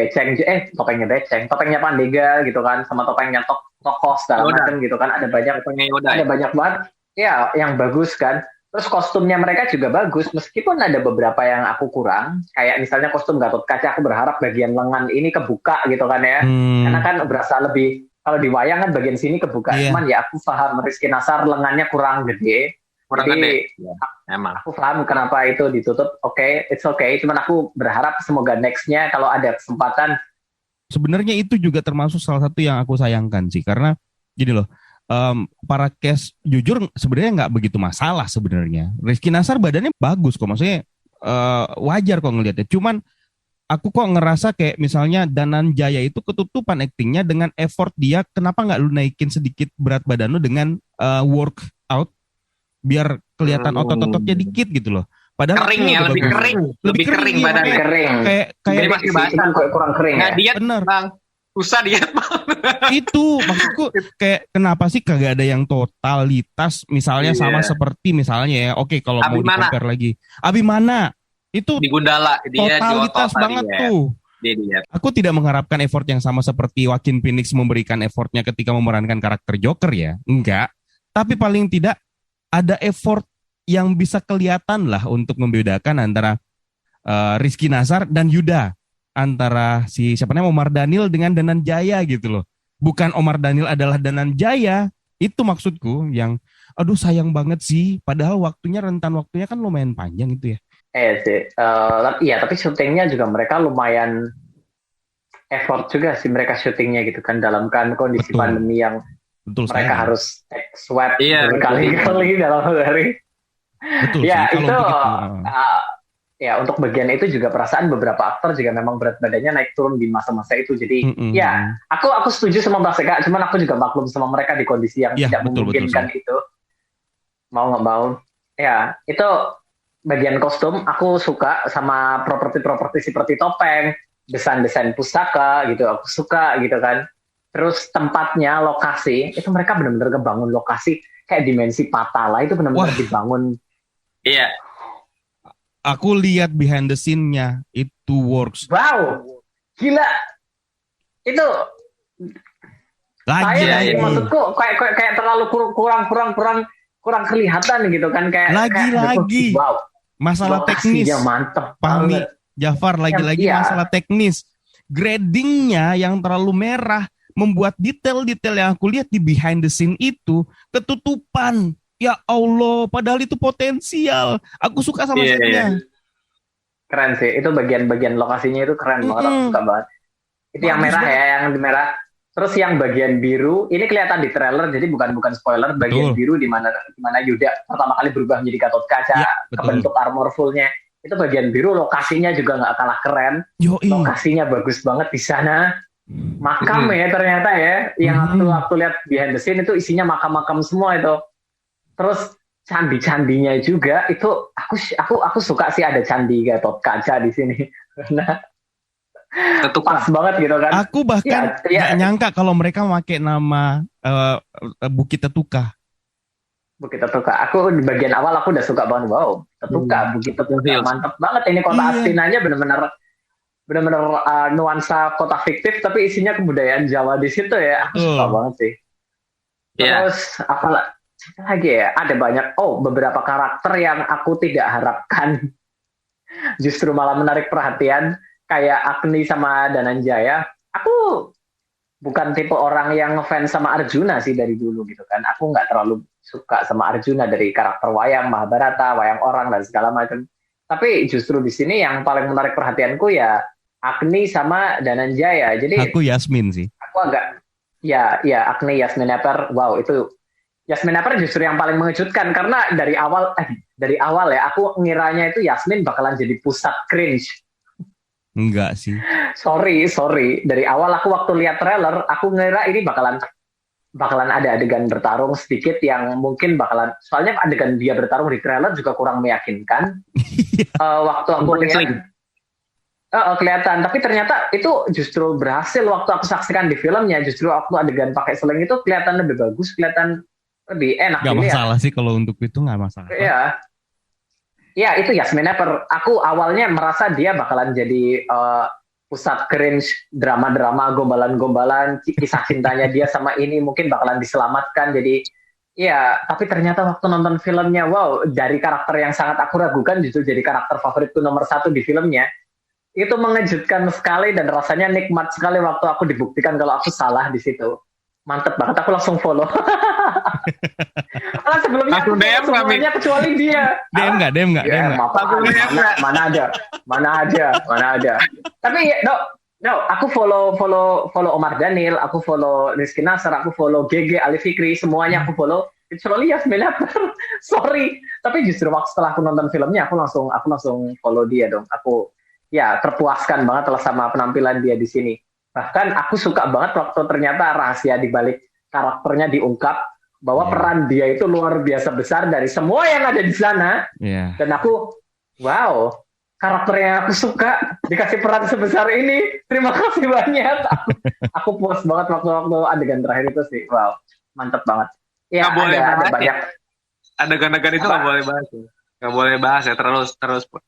topengnya Pandega gitu kan, sama topengnya tokoh segala macam gitu kan. Ada banyak banget. Ya, yang bagus kan. Terus kostumnya mereka juga bagus, meskipun ada beberapa yang aku kurang. Kayak misalnya kostum Gatot Kaca, aku berharap bagian lengan ini kebuka gitu kan ya. Karena kan berasa lebih, kalau di wayang kan bagian sini kebuka, cuman ya aku paham Rizky Nasar lengannya kurang gede. Jadi emang aku paham kenapa itu ditutup. It's okay. Cuman aku berharap semoga nextnya kalau ada kesempatan. Sebenarnya itu juga termasuk salah satu yang aku sayangkan sih, karena gini loh, para cast jujur sebenarnya nggak begitu masalah sebenarnya. Rizky Nasar badannya bagus kok, maksudnya wajar kok ngelihatnya. Cuman aku kok ngerasa kayak misalnya Dananjaya itu ketutupan aktingnya dengan effort dia. Kenapa nggak lu naikin sedikit berat badan lu dengan workout biar kelihatan otot-ototnya dikit gitu loh. Padahal kering ya, udah lebih bagus. kering, lebih kering iya, badannya. makanya Kering. Kayak Jadi masih basah. Kurang kering Nggak ya. diet, Bener. Bang. Susah diet, Bang. itu maksudku, kayak kenapa sih kagak ada yang totalitas misalnya Iya. sama seperti misalnya ya. Oke, kalau mau Abimana. di-compare lagi. Abimana itu Di Gundala dia totalitas diotot banget tadi ya. tuh. Dia diet. Aku tidak mengharapkan effort yang sama seperti Joaquin Phoenix memberikan effortnya ketika memerankan karakter Joker ya. Enggak. Tapi paling tidak ada effort yang bisa kelihatan lah untuk membedakan antara Rizky Nasar dan Yuda. Antara si siapa namanya Omar Daniel dengan Danan Jaya gitu loh. Bukan Omar Daniel adalah Danan Jaya. Itu maksudku yang aduh sayang banget sih. Padahal rentan waktunya kan lumayan panjang itu ya. Sih. Iya, tapi syutingnya juga mereka lumayan effort juga sih mereka syutingnya gitu kan dalam kondisi Betul. pandemi yang Betul mereka sayang. harus take swab Iya, berkali-kali dalam hari. Betul Ya sih. Kalau itu untuk itu, ya untuk bagian itu juga perasaan beberapa aktor juga memang berat badannya naik turun di masa-masa itu. Jadi ya aku setuju sama Mbak Seka, cuman aku juga maklum sama mereka di kondisi yang Ya, tidak betul, memungkinkan betul, itu. Mau nggak mau. Ya itu bagian kostum aku suka sama properti-properti seperti topeng, desain-desain pusaka gitu aku suka gitu kan. Terus tempatnya, lokasi itu mereka benar-benar ngebangun lokasi kayak dimensi Patala itu benar-benar dibangun. Iya. Aku lihat behind the scene-nya itu works. Wow, gila. Itu Lagi. maksudku kayak terlalu kurang kelihatan gitu kan kayak Lagi. Wow. Masalah teknis. Mantep Pahmi banget. Jafar lagi-lagi Iya. masalah teknis. Gradingnya yang terlalu merah membuat detail-detail yang aku lihat di behind the scene itu ketutupan. Ya Allah, padahal itu potensial. Aku suka sama setnya. Keren sih, itu bagian-bagian lokasinya itu keren banget, aku suka banget. Itu yang merah ya, yang di merah. Terus yang bagian biru, ini kelihatan di trailer, jadi bukan spoiler. Bagian biru di mana Yuda pertama kali berubah menjadi Gatot Kaca, kebentuk armor fullnya. Itu bagian biru, lokasinya juga nggak kalah keren. Lokasinya bagus banget di sana. Makam ya ternyata ya, yang waktu lihat behind the scene itu isinya makam-makam semua itu. Terus candi-candinya juga itu aku suka sih ada candi Gatot Kaca di sini. Karena pas banget gitu kan. Aku bahkan nggak nyangka kalau mereka pakai nama Bukit Tetuka. Bukit Tetuka. Aku di bagian awal aku udah suka banget. Wow, Tetuka, Bukit Tetuka, mantep banget ini kota aslinya benar-benar nuansa kota fiktif tapi isinya kebudayaan Jawa di situ ya. Aku suka banget sih. Terus apa lagi ya? Ada banyak beberapa karakter yang aku tidak harapkan justru malah menarik perhatian. Kayak Agni sama Dananjaya, aku bukan tipe orang yang ngefans sama Arjuna sih dari dulu gitu kan. Aku nggak terlalu suka sama Arjuna dari karakter wayang Mahabharata, wayang orang dan segala macam. Tapi justru di sini yang paling menarik perhatianku ya Agni sama Dananjaya. Jadi aku Yasmin sih. Aku agak ya Agni Yasmin Apper. Wow, itu Yasmin Apper justru yang paling mengejutkan karena dari awal ya aku ngiranya itu Yasmin bakalan jadi pusat cringe. Enggak sih. Sorry. Dari awal aku waktu lihat trailer, aku ngira ini bakalan ada adegan bertarung sedikit yang mungkin soalnya adegan dia bertarung di trailer juga kurang meyakinkan. Waktu aku lihat, kelihatan. Tapi ternyata itu justru berhasil waktu aku saksikan di filmnya. Justru waktu adegan pakai seling itu kelihatan lebih bagus, kelihatan lebih enak. Gak masalah sih kalau untuk itu gak masalah. Iya. Ya itu Yasmin Apper. Aku awalnya merasa dia bakalan jadi pusat cringe drama-drama, gombalan-gombalan, kisah cintanya dia sama ini mungkin bakalan diselamatkan. Jadi ya, tapi ternyata waktu nonton filmnya, wow, dari karakter yang sangat aku ragukan justru jadi karakter favoritku nomor 1 di filmnya. Itu mengejutkan sekali dan rasanya nikmat sekali waktu aku dibuktikan kalau aku salah di situ. Mantep banget, aku langsung follow. Karena sebelumnya aku semuanya kecuali dia. DM nggak? Mana ada. Tapi aku follow Omar Daniel, aku follow Rizky Nasar, aku follow GG Ali Fikri, semuanya aku follow. Kecuali Yasmin Apper. Sorry. Tapi justru setelah aku nonton filmnya, aku langsung follow dia dong. Aku terpuaskan banget sama penampilan dia di sini. Bahkan aku suka banget waktu ternyata rahasia di balik karakternya diungkap bahwa peran dia itu luar biasa besar dari semua yang ada di sana. Dan aku wow, karakternya aku suka, dikasih peran sebesar ini, terima kasih banyak. Aku puas banget waktu adegan terakhir itu sih, wow, mantep banget. Ya, ada banyak. Adegan-adegan itu nggak boleh bahas ya. Nggak boleh bahas ya, terus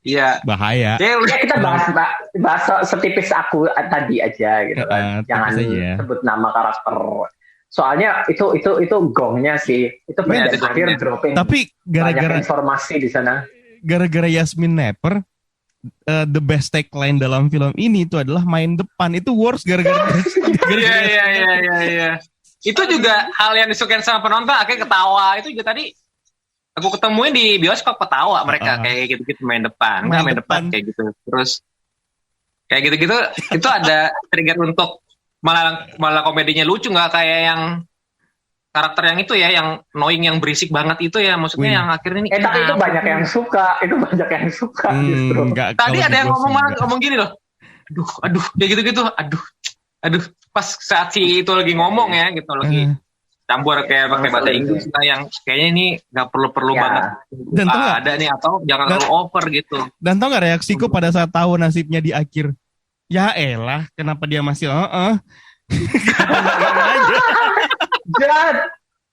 iya. Bahaya. Ya kita bahas setipis aku tadi aja gitu kan. Jangan sebut nama karakter. Soalnya itu gongnya sih. Itu bagian akhir dropping. Tapi gara-gara informasi di sana. Gara-gara Yasmin Nepper, the best tagline dalam film ini itu adalah main depan. Itu worse gara-gara. Iya. Itu juga hal yang disukain sama penonton, akhirnya ketawa. Itu juga tadi aku ketemuin di bioskop, ketawa mereka kayak gitu-gitu main depan kayak gitu. Terus kayak gitu-gitu itu ada trigger untuk malah komedinya lucu, nggak kayak yang karakter yang itu ya, yang annoying, yang berisik banget itu ya, maksudnya yang akhirnya ini. Tapi itu banyak yang suka, justru. Tadi ada yang ngomong gini loh, aduh kayak gitu-gitu, aduh pas saat si itu lagi ngomong ya gitu, lagi campur kayak pakai bahasa Inggris, yang kayaknya ini nggak perlu banget. Dan ada nih, atau jangan terlalu over gitu. Dan tau nggak reaksiku pada saat tahu nasibnya di akhir? Ya elah, kenapa dia masih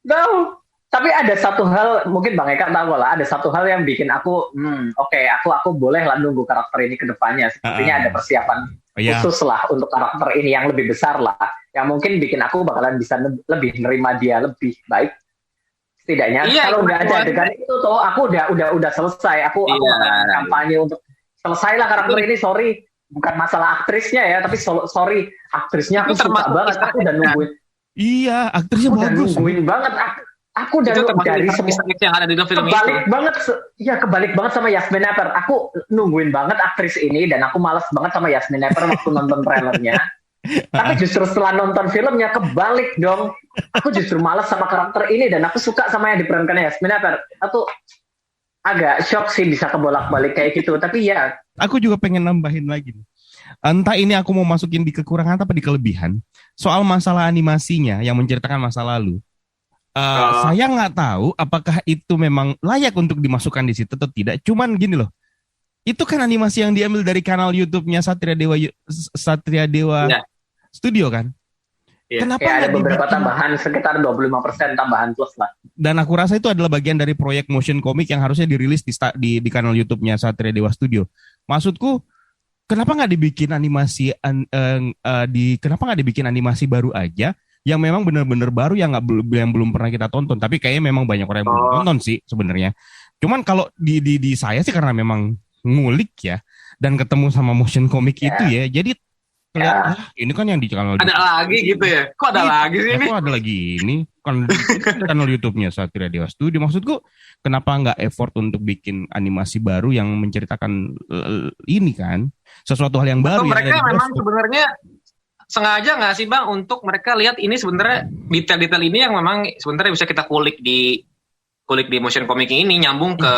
No. Tapi ada satu hal, mungkin Bang Eka tahu lah, ada satu hal yang bikin aku, aku boleh lah nunggu karakter ini ke depannya. Sepertinya ada persiapan khusus lah untuk karakter ini yang lebih besar lah, yang mungkin bikin aku bakalan bisa lebih nerima dia lebih baik. Setidaknya kalau nggak ada adegan itu tuh, aku udah selesai. Aku kampanye untuk selesailah karakter ini. Sorry, bukan masalah aktrisnya ya, tapi sorry, aktrisnya aku suka banget. Aku udah nungguin. Iya, aktrisnya bagus. Nungguin banget. Aku udah dari semua yang ada di film kebalik banget sama Yasmin Nepper. Aku nungguin banget aktris ini, dan aku malas banget sama Yasmin Nepper waktu nonton trailernya. Tapi justru setelah nonton filmnya kebalik dong. Aku justru malas sama karakter ini, dan aku suka sama yang diperankan Yasmin Nepper. Aku agak shock sih bisa kebolak-balik kayak gitu. Tapi ya, aku juga pengen nambahin lagi. Entah ini aku mau masukin di kekurangan apa di kelebihan. Soal masalah animasinya yang menceritakan masa lalu. Saya nggak tahu apakah itu memang layak untuk dimasukkan di situ atau tidak. Cuman gini loh, itu kan animasi yang diambil dari kanal YouTube-nya Satria Dewa Studio kan. Kenapa ada beberapa tambahan, sekitar 25% tambahan plus lah. Dan aku rasa itu adalah bagian dari proyek motion comic yang harusnya dirilis di kanal YouTube-nya Satria Dewa Studio. Maksudku, kenapa nggak dibikin animasi kenapa nggak dibikin animasi baru aja? Yang memang benar-benar baru, yang belum pernah kita tonton, tapi kayaknya memang banyak orang yang belum tonton sih sebenarnya. Cuman kalau di saya sih karena memang ngulik ya, dan ketemu sama motion comic itu ya, jadi ini kan yang di channel ada lagi gitu ya, kok ada lagi sih ini? Kok ada lagi ini kan channel YouTube-nya Satria Dewa Studio. Maksudku kenapa nggak effort untuk bikin animasi baru yang menceritakan ini kan sesuatu hal yang baru? Mereka memang sebenarnya sengaja nggak sih Bang untuk mereka lihat ini sebenarnya detail-detail ini yang memang sebenarnya bisa kita kulik di motion comic ini, nyambung ke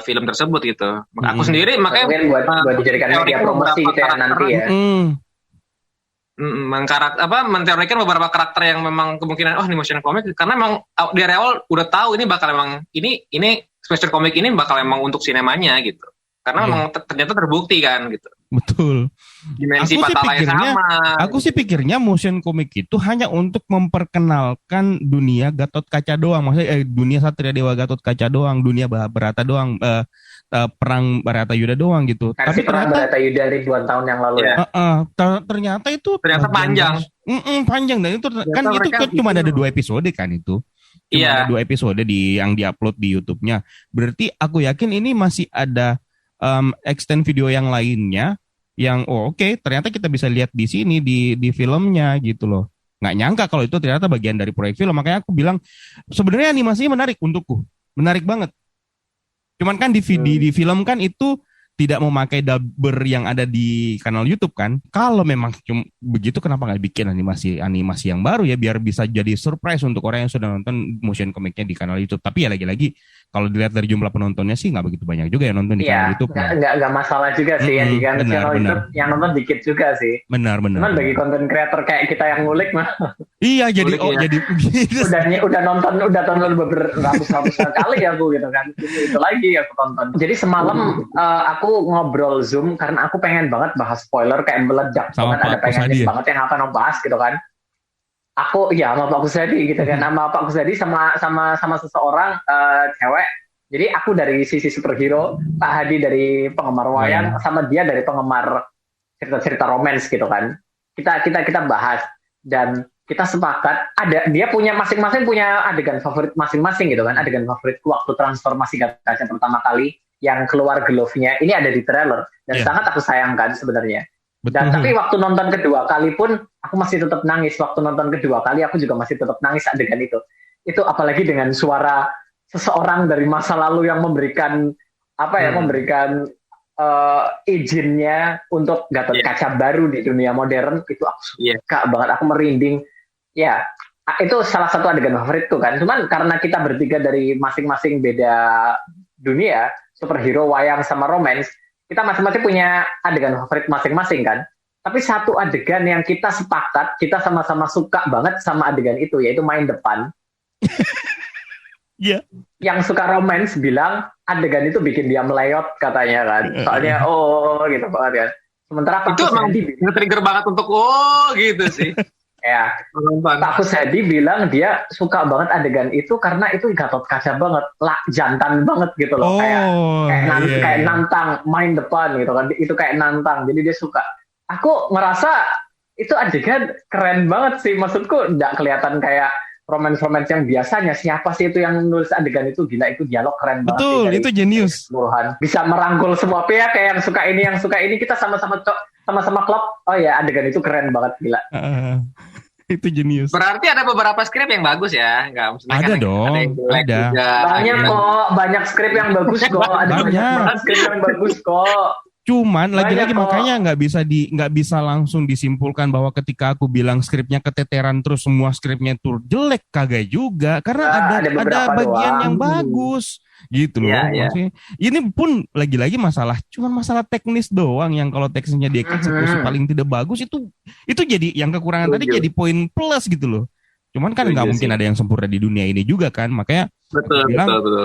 film tersebut gitu. Aku sendiri makanya buat dijadikan media promosi gitu ya nanti ya. Menteorikan beberapa karakter yang memang kemungkinan ini motion comic, karena memang dari awal udah tahu ini bakal memang ini motion comic ini bakal memang untuk sinemanya gitu. Karena memang ternyata terbukti kan gitu. Betul. Dimensi fatalnya sama. Aku sih pikirnya motion comic itu hanya untuk memperkenalkan dunia Gatot Kaca doang. Maksudnya dunia Satria Dewa Gatot Kaca doang, dunia Barata doang, perang Barata Yuda doang gitu. Tapi perang Barata Yuda ribuan tahun yang lalu ya. Ternyata itu panjang. Panjang, dan itu kan itu cuma ada 2 episode kan itu. Cuma ada 2 episode yang diupload di YouTube-nya. Berarti aku yakin ini masih ada extend video yang lainnya yang ternyata kita bisa lihat di sini di filmnya gitu loh. Nggak nyangka kalau itu ternyata bagian dari proyek film. Makanya aku bilang sebenarnya animasinya menarik untukku, menarik banget. Cuman kan di film kan itu tidak memakai dubber yang ada di kanal YouTube kan. Kalau memang begitu, kenapa nggak bikin animasi yang baru ya, biar bisa jadi surprise untuk orang yang sudah nonton motion comicnya di kanal YouTube. Tapi ya lagi-lagi kalau dilihat dari jumlah penontonnya sih nggak begitu banyak juga ya nonton di channel YouTube. Nggak masalah juga sih ya di kan channel YouTube yang nonton dikit juga sih. Benar. Cuman bagi konten kreator kayak kita yang ngulik mah. Iya jadi jadi udah tonton beratus-ratus kali aku gitu kan. Itu lagi aku tonton. Jadi semalam aku ngobrol Zoom karena aku pengen banget bahas spoiler kayak meledak banget, ada pengen banget yang akan bahas gitu kan. Aku sama Pak Kusadi gitu kan, sama Pak Kusadi sama seseorang cewek. Jadi aku dari sisi superhero, Pak Hadi dari penggemar wayang, sama dia dari penggemar cerita-cerita romance gitu kan. Kita bahas dan kita sepakat dia punya masing-masing punya adegan favorit masing-masing gitu kan. Adegan favoritku waktu transformasi Gatot pertama kali yang keluar glove-nya ini ada di trailer dan sangat aku sayangkan sebenarnya. Dan tapi waktu nonton kedua kali pun aku masih tetap nangis. Waktu nonton kedua kali aku juga masih tetap nangis adegan itu. Itu apalagi dengan suara seseorang dari masa lalu yang memberikan memberikan izinnya untuk Gatot Kaca baru di dunia modern, itu aku suka banget, aku merinding. Ya, itu salah satu adegan favoritku kan. Cuman karena kita bertiga dari masing-masing beda dunia, superhero, wayang sama romance, kita masing-masing punya adegan favorit masing-masing kan. Tapi satu adegan yang kita sepakat, kita sama-sama suka banget sama adegan itu, yaitu main depan. Yang suka romance bilang adegan itu bikin dia meleyot katanya kan. Soalnya gitu banget kan. Sementara Pak Kusadi nge-trigger banget untuk gitu sih. Ya, Pak Kusadi bilang dia suka banget adegan itu karena itu Gatot Kaca banget, jantan banget gitu loh, kayak nantang main depan gitu kan, itu kayak nantang, jadi dia suka. Aku ngerasa itu adegan keren banget sih, maksudku nggak kelihatan kayak romance yang biasanya. Siapa sih itu yang nulis adegan itu? Gila, itu dialog keren banget. Betul, itu jenius. Bisa merangkul semua pihak, kayak yang suka ini kita sama-sama klub. Oh ya, adegan itu keren banget, gila. Itu jenius. Berarti ada beberapa skrip yang bagus ya? Ada dong. Ada. Banyak skrip yang bagus kok. Ada banyak skrip yang bagus kok. Cuman lagi-lagi makanya nggak bisa langsung disimpulkan bahwa ketika aku bilang skripnya keteteran terus semua skripnya tuh jelek, kagak juga, karena ada bagian yang bagus gitu loh. Maksudnya, ini pun lagi-lagi cuman masalah teknis doang yang kalau teksnya dieksekusi paling tidak bagus, itu jadi yang kekurangan tadi jadi poin plus gitu loh. Cuman kan nggak mungkin ada yang sempurna di dunia ini juga kan, makanya betul.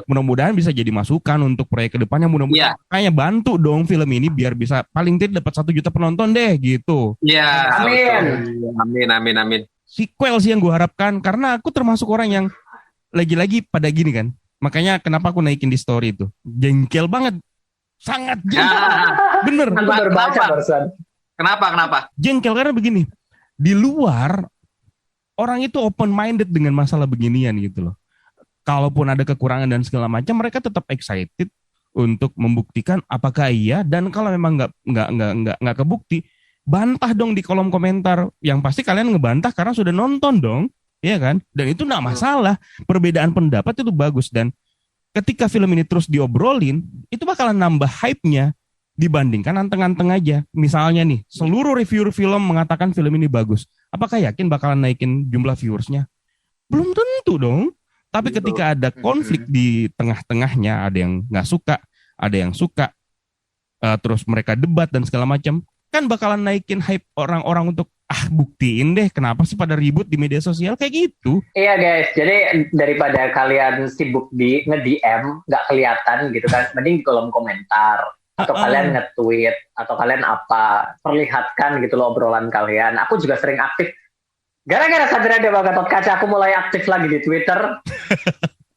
Mudah-mudahan bisa jadi masukan untuk proyek kedepannya. Mudah-mudahan makanya bantu dong film ini biar bisa paling tidak dapat 1 juta penonton deh gitu. Ya, amin. Sequel sih yang gue harapkan, karena aku termasuk orang yang lagi-lagi pada gini kan. Makanya kenapa aku naikin di story itu, jengkel banget, sangat jengkel. Bener. Kenapa? Jengkel karena begini, di luar orang itu open minded dengan masalah beginian gitu loh. Kalaupun ada kekurangan dan segala macam, mereka tetap excited untuk membuktikan apakah iya, dan kalau memang nggak kebukti, bantah dong di kolom komentar. Yang pasti kalian ngebantah karena sudah nonton dong, iya kan? Dan itu nggak masalah. Perbedaan pendapat itu bagus, dan ketika film ini terus diobrolin, itu bakalan nambah hype-nya dibandingkan anteng-anteng aja. Misalnya nih, seluruh reviewer film mengatakan film ini bagus. Apakah yakin bakalan naikin jumlah viewersnya? Belum tentu dong. Tapi ketika ada konflik di tengah-tengahnya, ada yang nggak suka, ada yang suka, terus mereka debat dan segala macam, kan bakalan naikin hype orang-orang untuk buktiin deh kenapa sih pada ribut di media sosial kayak gitu. Iya guys, jadi daripada kalian sibuk di nge-DM nggak kelihatan gitu kan, mending di kolom komentar atau kalian nge-tweet atau kalian perlihatkan gitu loh obrolan kalian. Aku juga sering aktif. Gara-gara Satria Dewa Gatot Kaca, aku mulai aktif lagi di Twitter.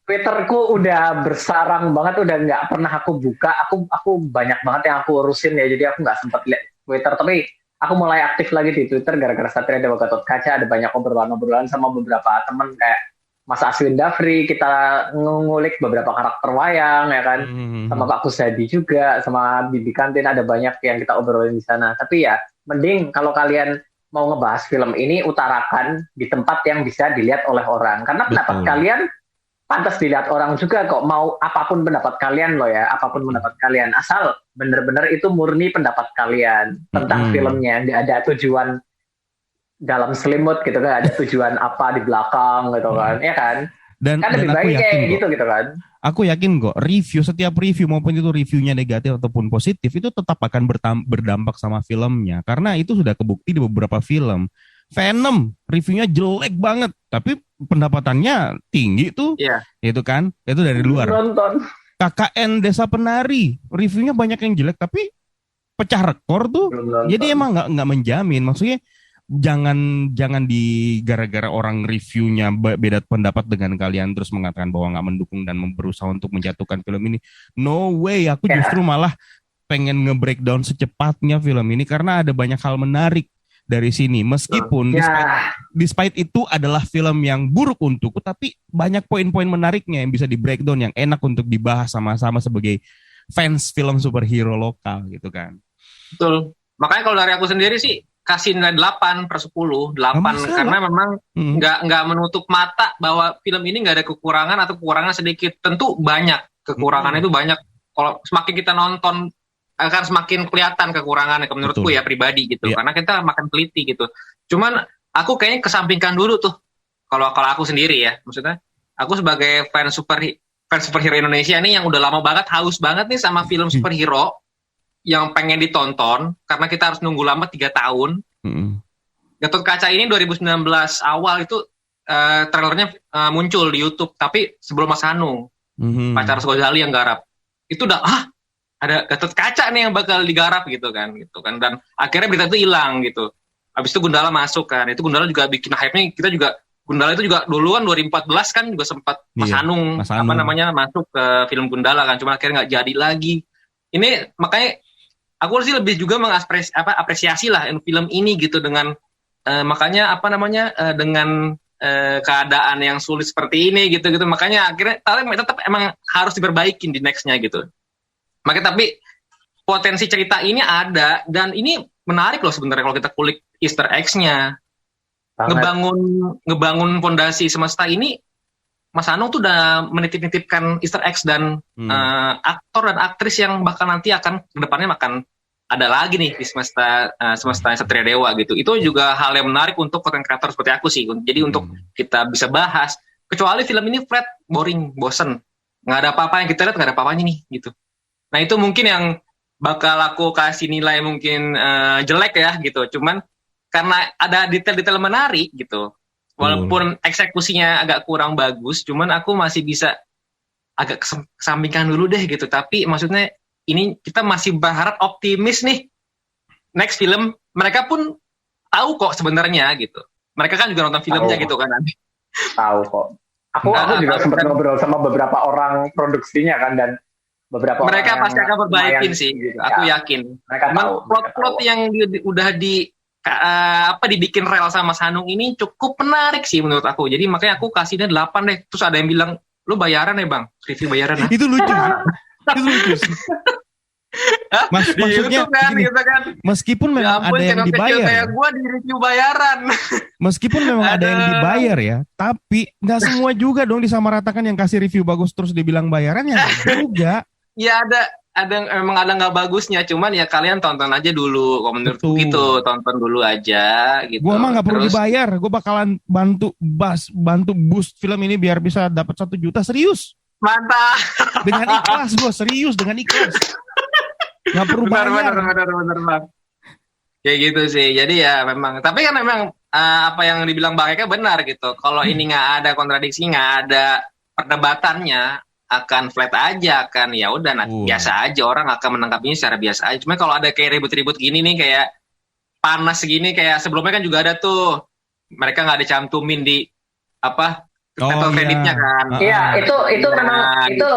Twitterku udah bersarang banget, udah nggak pernah aku buka. Aku banyak banget yang aku urusin ya, jadi aku nggak sempat lihat Twitter. Tapi aku mulai aktif lagi di Twitter gara-gara Satria Dewa Gatot Kaca. Ada banyak obrolan-obrolan sama beberapa teman kayak Mas Aswin Dafri. Kita ngulik beberapa karakter wayang ya kan, sama Pak Kusadi juga, sama Bibi Kantin. Ada banyak yang kita obrolin di sana. Tapi ya, mending kalau kalian mau ngebahas film ini, utarakan di tempat yang bisa dilihat oleh orang. Karena pendapat kalian pantas dilihat orang juga kok. Mau apapun pendapat kalian loh ya, apapun pendapat kalian. Asal benar-benar itu murni pendapat kalian tentang filmnya. Nggak ada tujuan dalam selimut gitu kan, ada tujuan apa di belakang gitu kan, ya kan? Dan Kan lebih aku baik yakin kayak kok, gitu kan. aku yakin kok setiap review maupun itu reviewnya negatif ataupun positif itu tetap akan berdampak sama filmnya karena itu sudah kebukti di beberapa film. Venom reviewnya jelek banget tapi pendapatannya tinggi tuh. Iya. Itu kan, itu dari luar. Nonton. KKN Desa Penari reviewnya banyak yang jelek tapi pecah rekor tuh. Jadi emang nggak menjamin. Maksudnya jangan di gara-gara orang reviewnya beda pendapat dengan kalian terus mengatakan bahwa nggak mendukung dan berusaha untuk menjatuhkan film ini. No way, aku justru malah pengen nge-breakdown secepatnya film ini karena ada banyak hal menarik dari sini. Meskipun despite itu adalah film yang buruk untukku, tapi banyak poin-poin menariknya yang bisa di-breakdown yang enak untuk dibahas sama-sama sebagai fans film superhero lokal gitu kan. Betul. Makanya kalau dari aku sendiri sih kasih nilai 8/10, 8 karena memang nggak menutup mata bahwa film ini nggak ada kekurangan atau kekurangan sedikit. Tentu banyak kekurangan itu banyak. Kalau semakin kita nonton akan semakin kelihatan kekurangannya menurutku ya pribadi gitu. Karena kita makan teliti gitu. Cuman aku kayaknya kesampingkan dulu tuh. Kalau aku sendiri ya, maksudnya aku sebagai fans superhero Indonesia nih yang udah lama banget haus banget nih sama film superhero yang pengen ditonton karena kita harus nunggu lama 3 tahun. Gatot Kaca ini 2019 awal itu trailernya muncul di YouTube, tapi sebelum Mas Hanung, Pak Charles Ghazali yang garap. Itu udah ada Gatot Kaca nih yang bakal digarap gitu kan. Dan akhirnya berita itu hilang gitu. Habis itu Gundala masuk kan. Itu Gundala juga bikin hype-nya, kita juga Gundala itu juga duluan 2014 kan juga sempat Mas Hanung masuk ke film Gundala kan, cuma akhirnya nggak jadi lagi. Ini makanya aku sih lebih juga mengapresiasi lah film ini gitu dengan makanya dengan keadaan yang sulit seperti ini gitu makanya akhirnya tetap emang harus diperbaikin di nextnya gitu. Makanya tapi potensi cerita ini ada dan ini menarik loh sebenarnya kalau kita kulik Easter eggs-nya. Ngebangun fondasi semesta ini, Mas Anung tuh udah menitip-nitipkan Easter eggs dan aktor dan aktris yang bakal nanti akan kedepannya akan ada lagi nih di semesta Satria Dewa gitu. Itu juga hal yang menarik untuk konten kreator seperti aku sih. Jadi untuk kita bisa bahas. Kecuali film ini flat, boring, bosen, nggak ada apa-apa yang kita lihat, nggak ada apa-apanya nih gitu. Nah itu mungkin yang bakal aku kasih nilai mungkin jelek ya gitu. Cuman karena ada detail-detail menarik gitu. Walaupun eksekusinya agak kurang bagus, cuman aku masih bisa agak kesampingkan dulu deh gitu. Tapi maksudnya ini kita masih berharap optimis nih. Next film mereka pun tahu kok sebenarnya gitu. Mereka kan juga nonton filmnya gitu kan nanti. Tahu kok. Aku juga sempat ngobrol sama beberapa orang produksinya kan dan beberapa mereka pasti akan perbaikin sih. Gitu. Aku yakin. Mereka tahu. Plot-plot yang udah dibikin rel sama Mas Hanung ini cukup menarik sih menurut aku. Jadi makanya aku kasihnya 8 deh. Terus ada yang bilang, lu bayaran ya bang? Review bayaran lah. Itu lucu. Itu lucu sih. Maksudnya kan, gini, gitu kan. Meskipun memang ada yang dibayar kayak gue di review bayaran. Meskipun memang ada yang dibayar ya, tapi nggak semua juga dong disamaratakan yang kasih review bagus terus dibilang bayaran ya juga. Ya emang ada nggak bagusnya, cuman ya kalian tonton aja dulu. Kalau menurutku gitu, tonton dulu aja gitu. Gue mah nggak perlu dibayar, gue bakalan bantu boost film ini biar bisa dapat 1 juta, serius. Mantap. Dengan ikhlas gue, serius dengan ikhlas. Nggak perlu bayar. Benar. Kayak gitu sih. Jadi ya memang. Tapi kan memang apa yang dibilang Bang Eka benar gitu. Kalau ini nggak ada kontradiksi, nggak ada perdebatannya, akan flat aja kan. Ya udah, biasa aja orang akan menanggapinya secara biasa aja. Cuma kalau ada kayak ribut-ribut gini nih, kayak panas gini, kayak sebelumnya kan juga ada tuh. Mereka nggak dicantumin di title kreditnya kan. Iya, itu memang itu.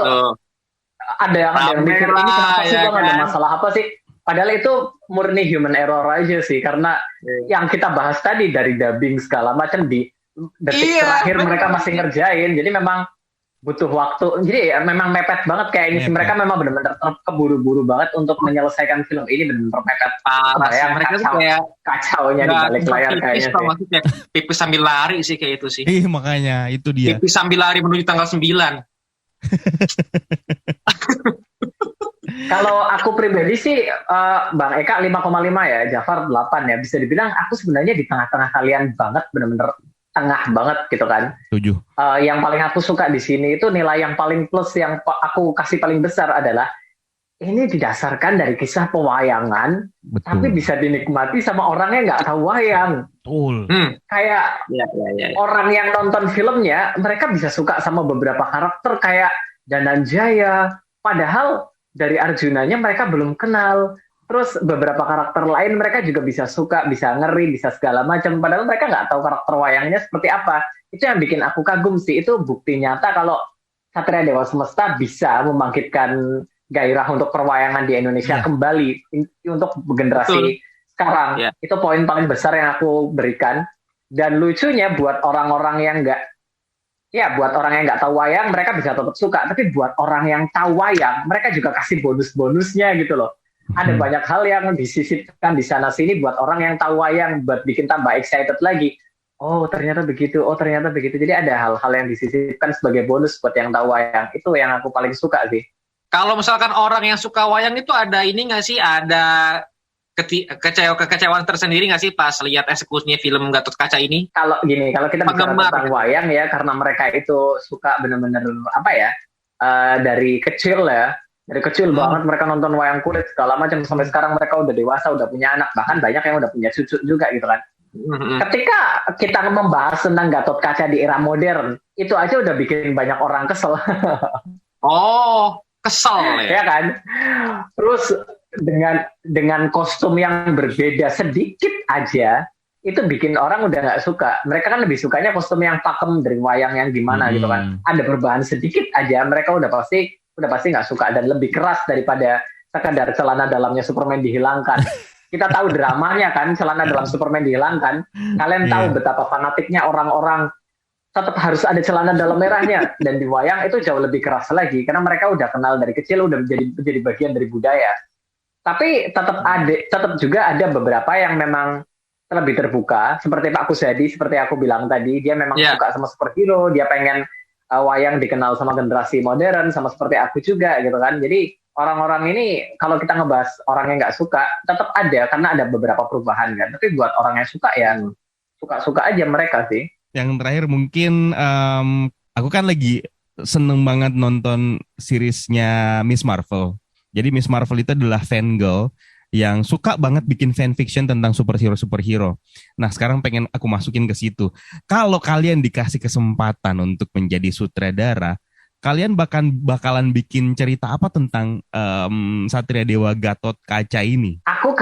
Ada yang mikir ini kenapa sih bang, ada masalah apa sih? Padahal itu murni human error aja sih, karena yang kita bahas tadi dari dubbing segala macam di detik terakhir mereka masih ngerjain, jadi memang butuh waktu. Jadi ya, memang mepet banget kayak ini. Mereka memang benar-benar keburu-buru banget untuk menyelesaikan film ini, benar-benar mepet. Mereka tuh kayak kacaunya di balik layar kayaknya sih. Maksudnya pipis sambil lari sih kayak itu sih. Makanya itu dia. Pipis sambil lari menuju tanggal 9. Kalau aku pribadi sih Bang Eka 5,5 ya, Jafar 8 ya. Bisa dibilang aku sebenarnya di tengah-tengah kalian banget, bener-bener tengah banget gitu kan. Setuju. Yang paling aku suka di sini itu nilai yang paling plus yang aku kasih paling besar adalah ini didasarkan dari kisah pewayangan, Betul. tapi bisa dinikmati sama orang yang nggak tahu wayang. Betul. Kayak orang yang nonton filmnya, mereka bisa suka sama beberapa karakter kayak Dananjaya, padahal dari Arjunanya mereka belum kenal. Terus beberapa karakter lain mereka juga bisa suka, bisa ngeri, bisa segala macam. Padahal mereka nggak tahu karakter wayangnya seperti apa. Itu yang bikin aku kagum sih. Itu bukti nyata kalau Satria Dewa Semesta bisa membangkitkan gairah untuk perwayangan di Indonesia kembali untuk generasi sekarang. Itu poin paling besar yang aku berikan. Dan lucunya buat orang-orang yang nggak tahu wayang, mereka bisa tetap suka. Tapi buat orang yang tahu wayang, mereka juga kasih bonus-bonusnya gitu loh. Ada banyak hal yang disisipkan di sana sini buat orang yang tahu wayang, buat bikin tambah excited lagi. Oh ternyata begitu, Jadi ada hal-hal yang disisipkan sebagai bonus buat yang tahu wayang. Itu yang aku paling suka sih. Kalau misalkan orang yang suka wayang itu ada ini nggak sih, ada kekecewaan tersendiri nggak sih pas lihat eksekusinya film Gatot Kaca ini? Kalau kita bicara tentang wayang ya, karena mereka itu suka benar-benar dari kecil banget mereka nonton wayang kulit segala macam, sampai sekarang mereka udah dewasa, udah punya anak, bahkan banyak yang udah punya cucu juga gitu kan. Ketika kita membahas tentang Gatot Kaca di era modern, itu aja udah bikin banyak orang kesel. Kesel ya kan. Terus dengan kostum yang berbeda sedikit aja itu bikin orang udah nggak suka. Mereka kan lebih sukanya kostum yang pakem dari wayang yang gimana gitu kan. Ada perubahan sedikit aja mereka udah pasti nggak suka, dan lebih keras daripada sekadar celana dalamnya Superman dihilangkan. Kita tahu dramanya kan, celana dalam Superman dihilangkan. Kalian tahu betapa fanatiknya orang-orang tetap harus ada celana dalam merahnya, dan di wayang itu jauh lebih keras lagi karena mereka udah kenal dari kecil, udah menjadi bagian dari budaya. Tapi tetap juga ada beberapa yang memang lebih terbuka, seperti Pak Kusadi, seperti aku bilang tadi, dia memang suka sama superhero, dia pengen wayang dikenal sama generasi modern, sama seperti aku juga gitu kan. Jadi orang-orang ini kalau kita ngebahas orang yang nggak suka, tetap ada karena ada beberapa perubahan kan. Tapi buat orang yang suka ya suka-suka aja mereka sih. Yang terakhir mungkin aku kan lagi seneng banget nonton seriesnya Miss Marvel. Jadi Miss Marvel itu adalah fangirl yang suka banget bikin fanfiction tentang superhero. Nah sekarang pengen aku masukin ke situ. Kalau kalian dikasih kesempatan untuk menjadi sutradara, kalian bakalan bikin cerita apa tentang Satria Dewa Gatot Kaca ini? Aku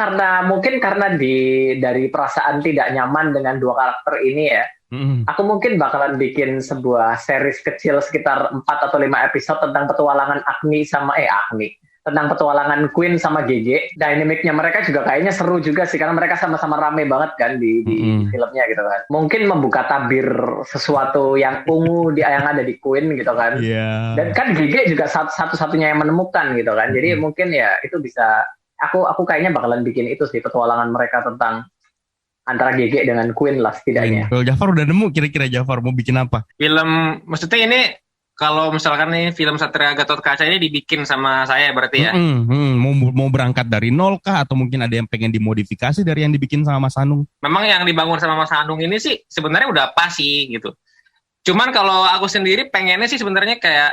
mungkin karena dari perasaan tidak nyaman dengan dua karakter ini ya. Aku mungkin bakalan bikin sebuah series kecil sekitar 4 atau 5 episode tentang petualangan tentang petualangan Queen sama GG. Dynamicnya mereka juga kayaknya seru juga sih, karena mereka sama-sama rame banget kan di filmnya gitu kan. Mungkin membuka tabir sesuatu yang ungu yang ada di Queen gitu kan. Dan kan GG juga satu-satunya yang menemukan gitu kan. Jadi mungkin ya itu bisa, aku kayaknya bakalan bikin itu sih, petualangan mereka tentang antara GG dengan Queen lah setidaknya. Kalau Jafar udah nemu, kira-kira Jafar mau bikin apa? Film, maksudnya ini kalau misalkan nih film Satria Gatot Kaca ini dibikin sama saya berarti ya? Mau berangkat dari nol kah? Atau mungkin ada yang pengen dimodifikasi dari yang dibikin sama Mas Hanung? Memang yang dibangun sama Mas Hanung ini sih sebenarnya udah pas sih gitu. Cuman kalau aku sendiri pengennya sih sebenarnya kayak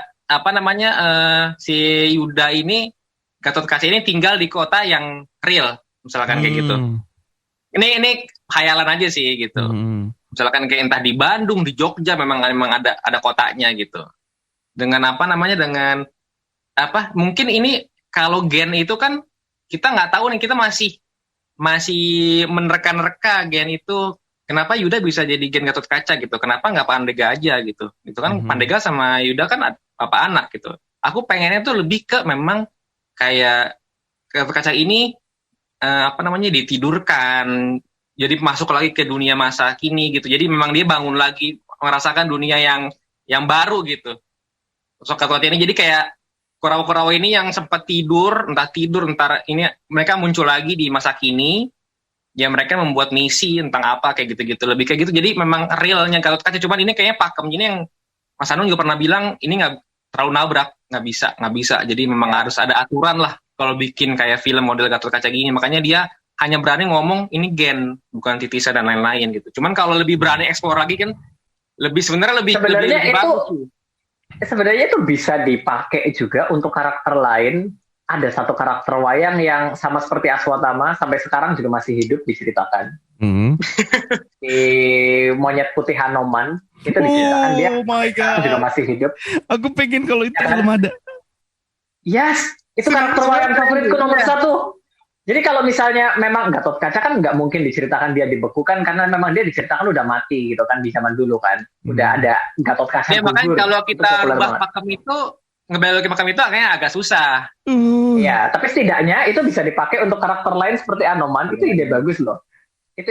si Yuda ini, Gatot Kaca ini tinggal di kota yang real, misalkan kayak gitu. Ini khayalan aja sih gitu. Misalkan kayak entah di Bandung, di Jogja memang ada kotanya gitu. Dengan mungkin ini kalau gen itu kan kita nggak tahu nih, kita masih menerka-nerka gen itu. Kenapa Yuda bisa jadi gen Gatot Kaca gitu? Kenapa nggak Pandega aja gitu? Itu kan Pandega sama Yuda kan anak gitu. Aku pengennya tuh lebih ke memang kayak Gatot Kaca ini ditidurkan, jadi masuk lagi ke dunia masa kini gitu. Jadi memang dia bangun lagi, merasakan dunia yang baru gitu. Gatot ini jadi kayak kurawa-kurawa ini yang sempat tidur, entar ini mereka muncul lagi di masa kini. Ya mereka membuat misi tentang apa kayak gitu-gitu, lebih kayak gitu. Jadi memang realnya Gatot Kaca, cuman ini kayaknya pakem. Ini yang Mas Hanung juga pernah bilang ini nggak terlalu nabrak, nggak bisa. Jadi memang harus ada aturan lah kalau bikin kayak film model Gatot Kaca gini. Makanya dia hanya berani ngomong ini gen, bukan Titisa dan lain-lain gitu. Cuman kalau lebih berani explore lagi kan sebenarnya lebih bagus. Sebenarnya itu bisa dipakai juga untuk karakter lain. Ada satu karakter wayang yang sama seperti Aswatama sampai sekarang juga masih hidup diceritakan. Di Monyet Putih Hanoman itu diceritakan dia juga masih hidup. Aku pengen kalau itu belum ada. Yes, itu karakter wayang favoritku nomor 1. Jadi kalau misalnya memang Gatot Kaca kan nggak mungkin diceritakan dia dibekukan karena memang dia diceritakan udah mati gitu kan di zaman dulu kan. Udah ada Gatot Kaca. Ya makanya kalau kita rubah pakem itu, ngebelokin pakem itu kayaknya agak susah. Ya, tapi setidaknya itu bisa dipakai untuk karakter lain seperti Anoman. Itu ide bagus loh. Itu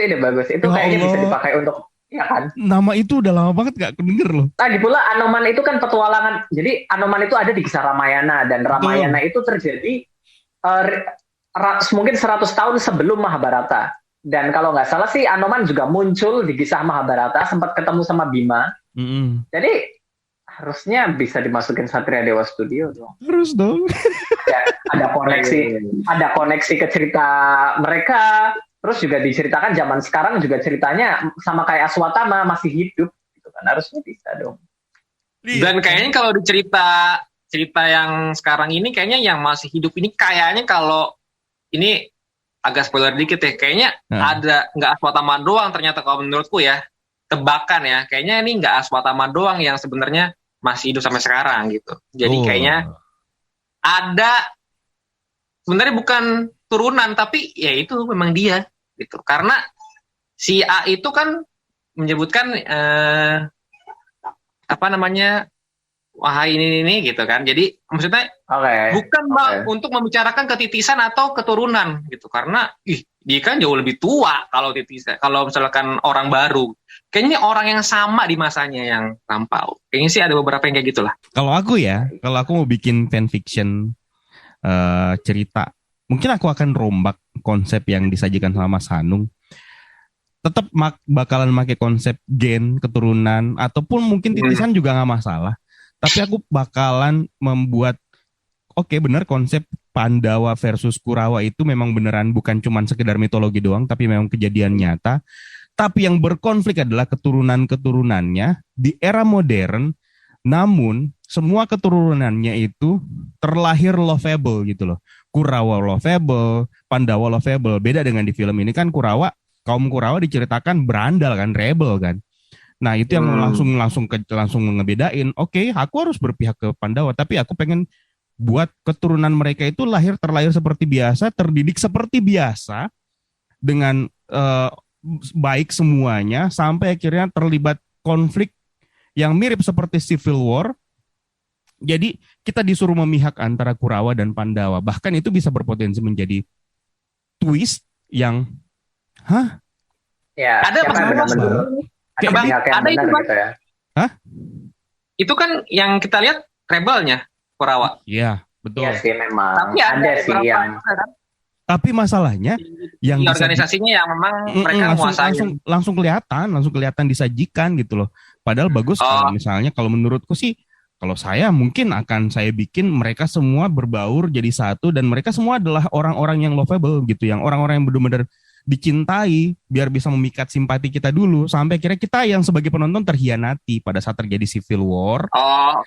kayaknya bisa dipakai untuk, ya kan? Nama itu udah lama banget gak kedenger loh. Lagi pula Anoman itu kan petualangan. Jadi Anoman itu ada di kisah Ramayana dan Ramayana itu terjadi mungkin 100 tahun sebelum Mahabharata. Dan kalau nggak salah sih Anoman juga muncul di kisah Mahabharata, sempat ketemu sama Bima. Jadi harusnya bisa dimasukin Satria Dewa Studio dong. Harus dong. Ada koneksi ke cerita mereka. Terus juga diceritakan zaman sekarang juga ceritanya sama kayak Aswatama masih hidup. Gitu kan. Harusnya bisa dong. Dan kayaknya kalau cerita yang sekarang ini kayaknya yang masih hidup ini kayaknya kalau ini agak spoiler dikit ya, kayaknya ada nggak Aswatama doang ternyata kalau menurutku ya, tebakan ya, kayaknya ini nggak Aswatama doang yang sebenarnya masih hidup sampai sekarang gitu. Jadi kayaknya ada sebenarnya bukan turunan tapi ya itu memang dia gitu. Karena si A itu kan menyebutkan wahai ini gitu kan. Jadi maksudnya bukan untuk membicarakan ketitisan atau keturunan gitu. Karena dia kan jauh lebih tua kalau titisan. Kalau misalkan orang baru, kayaknya orang yang sama di masanya yang lampau. Kayaknya sih ada beberapa yang kayak gitulah. Kalau aku mau bikin fanfiction cerita, mungkin aku akan rombak konsep yang disajikan sama Mas Hanung. Tetap bakalan pakai konsep gen, keturunan, ataupun mungkin titisan juga nggak masalah. Tapi aku bakalan membuat, bener konsep Pandawa versus Kurawa itu memang beneran bukan cuma sekedar mitologi doang, tapi memang kejadian nyata. Tapi yang berkonflik adalah keturunan-keturunannya di era modern, namun semua keturunannya itu terlahir lovable gitu loh. Kurawa lovable, Pandawa lovable. Beda dengan di film ini kan kaum Kurawa diceritakan berandal kan, rebel kan. Nah itu yang langsung ngebedain. Aku harus berpihak ke Pandawa, tapi aku pengen buat keturunan mereka itu terlahir seperti biasa, terdidik seperti biasa, dengan baik semuanya, sampai akhirnya terlibat konflik yang mirip seperti Civil War. Jadi kita disuruh memihak antara Kurawa dan Pandawa. Bahkan itu bisa berpotensi menjadi twist yang, Ya, ada masalah. Ada itu kan? Gitu ya. Itu kan yang kita lihat rebelnya Kurawa. Iya, betul. Iya sih memang. Tapi ada sih yang. Tapi masalahnya yang organisasinya yang memang mereka langsung kelihatan disajikan gitu loh. Padahal bagus kalau menurutku sih, kalau saya mungkin akan saya bikin mereka semua berbaur jadi satu dan mereka semua adalah orang-orang yang lovable gitu, yang orang-orang yang benar-benar dicintai biar bisa memikat simpati kita dulu sampai akhirnya kita yang sebagai penonton terhianati pada saat terjadi Civil War.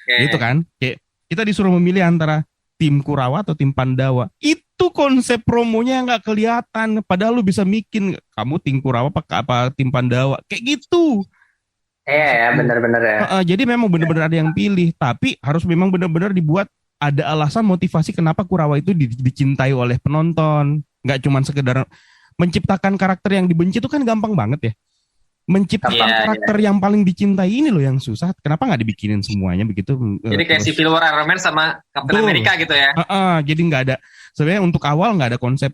Gitu kan? Kayak kita disuruh memilih antara tim Kurawa atau tim Pandawa. Itu konsep promonya nggak kelihatan. Padahal lu bisa bikin kamu tim Kurawa apa tim Pandawa. Kayak gitu. Ya benar-benar ya. Jadi memang benar-benar ada yang pilih, tapi harus memang benar-benar dibuat ada alasan motivasi kenapa Kurawa itu dicintai oleh penonton. Nggak cuma sekedar menciptakan karakter yang dibenci itu kan gampang banget ya. Menciptakan karakter yang paling dicintai ini loh yang susah. Kenapa nggak dibikinin semuanya begitu? Jadi kayak Civil War, Iron Man sama Captain America gitu ya. Jadi nggak ada. Sebenarnya untuk awal nggak ada konsep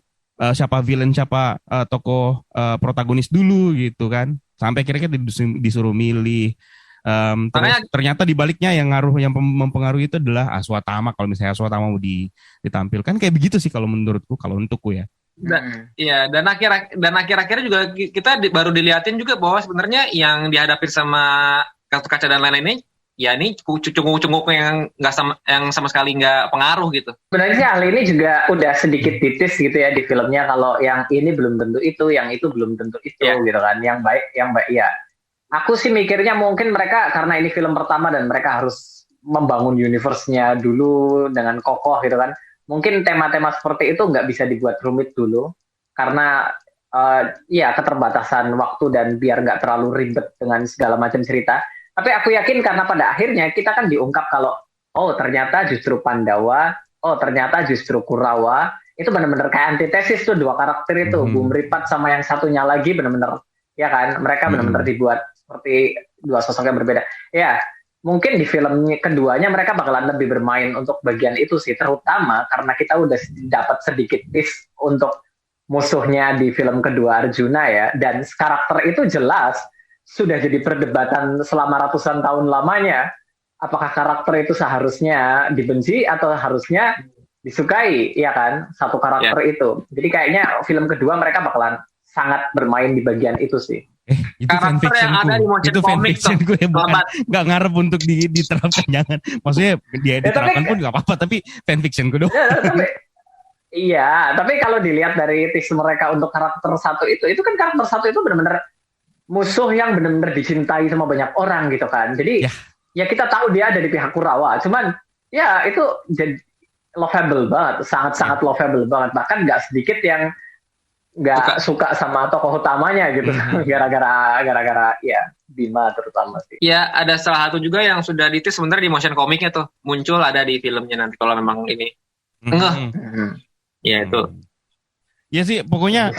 siapa villain, siapa tokoh protagonis dulu gitu kan. Sampai kira-kira disuruh milih. Ternyata dibaliknya yang mempengaruhi itu adalah Aswatama. Kalau misalnya Aswatama mau ditampilkan kayak begitu sih kalau menurutku, kalau untukku ya. Dan akhir-akhirnya juga kita baru dilihatin juga bahwa sebenarnya yang dihadapin sama Gatot Kaca dan lain-lain ini ya ini cunguk-cunguk yang sama sekali nggak pengaruh gitu. Sebenarnya sih ahli ini juga udah sedikit titis gitu ya di filmnya, kalau yang ini belum tentu itu, yang itu belum tentu itu gitu kan. Yang baik ya. Aku sih mikirnya mungkin mereka karena ini film pertama dan mereka harus membangun universe-nya dulu dengan kokoh gitu kan. Mungkin tema-tema seperti itu nggak bisa dibuat rumit dulu karena ya keterbatasan waktu dan biar nggak terlalu ribet dengan segala macam cerita. Tapi aku yakin karena pada akhirnya kita kan diungkap kalau oh ternyata justru Pandawa, oh ternyata justru Kurawa, itu benar-benar kayak antitesis tuh dua karakter itu, Bung Ripat sama yang satunya lagi benar-benar ya kan, mereka benar-benar dibuat seperti dua sosok yang berbeda. Ya, mungkin di film keduanya mereka bakalan lebih bermain untuk bagian itu sih, terutama karena kita udah dapat sedikit tips untuk musuhnya di film kedua Arjuna ya, dan karakter itu jelas sudah jadi perdebatan selama ratusan tahun lamanya. Apakah karakter itu seharusnya dibenci atau harusnya disukai, ya kan? Satu karakter itu. Jadi kayaknya film kedua mereka bakalan sangat bermain di bagian itu sih. Itu fanfictionku. Itu fanfictionku ya, bukan nggak ngarep untuk diterapkan, jangan. Maksudnya dia diterapkan pun nggak apa-apa, tapi fanfictionku dong. Iya, tapi kalau dilihat dari tips mereka untuk karakter satu itu kan karakter satu itu benar-benar musuh yang benar-benar dicintai sama banyak orang gitu kan. Jadi ya kita tahu dia ada di pihak Kurawa. Cuman ya itu jadi lovable banget, sangat-sangat lovable banget. Bahkan nggak sedikit yang nggak suka sama tokoh utamanya gitu. Gara-gara ya Bima terutama sih. Ya ada salah satu juga yang sudah ditis sebenarnya di motion komiknya tuh. Muncul ada di filmnya nanti kalau memang ini. Ya itu. Ya sih, pokoknya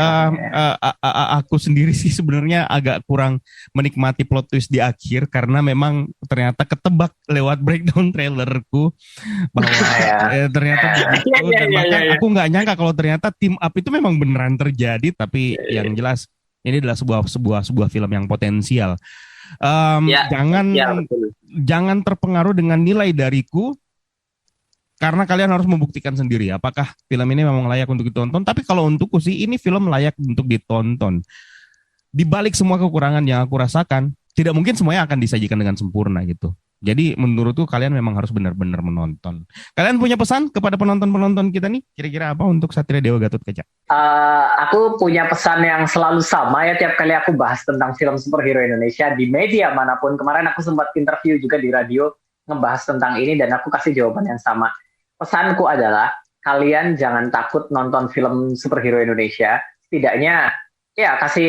aku sendiri sih sebenarnya agak kurang menikmati plot twist di akhir karena memang ternyata ketebak lewat breakdown trailerku bahwa ternyata begitu, dan bahkan aku nggak nyangka kalau ternyata team up itu memang beneran terjadi. Tapi yang jelas ini adalah sebuah film yang potensial. Jangan terpengaruh dengan nilai dariku, karena kalian harus membuktikan sendiri apakah film ini memang layak untuk ditonton. Tapi kalau untukku sih ini film layak untuk ditonton. Di balik semua kekurangan yang aku rasakan, tidak mungkin semuanya akan disajikan dengan sempurna gitu. Jadi menurutku kalian memang harus benar-benar menonton. Kalian punya pesan kepada penonton-penonton kita nih? Kira-kira apa untuk Satria Dewa Gatotkaca? Aku punya pesan yang selalu sama ya tiap kali aku bahas tentang film superhero Indonesia di media manapun. Kemarin aku sempat interview juga di radio ngebahas tentang ini dan aku kasih jawaban yang sama. Pesanku adalah kalian jangan takut nonton film superhero Indonesia. Setidaknya ya kasih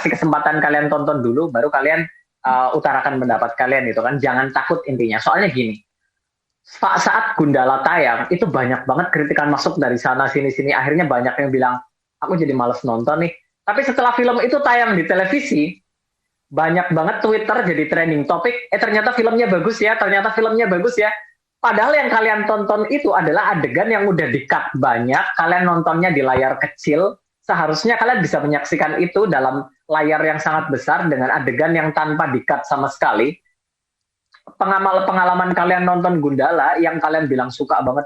kesempatan kalian tonton dulu, baru kalian utarakan pendapat kalian gitu kan. Jangan takut intinya. Soalnya gini, saat Gundala tayang itu banyak banget kritikan masuk dari sana sini. Akhirnya banyak yang bilang aku jadi males nonton nih. Tapi setelah film itu tayang di televisi, banyak banget Twitter jadi trending topik. Ternyata filmnya bagus ya. Padahal yang kalian tonton itu adalah adegan yang udah di-cut banyak, kalian nontonnya di layar kecil, seharusnya kalian bisa menyaksikan itu dalam layar yang sangat besar dengan adegan yang tanpa di-cut sama sekali. Pengalaman kalian nonton Gundala yang kalian bilang suka banget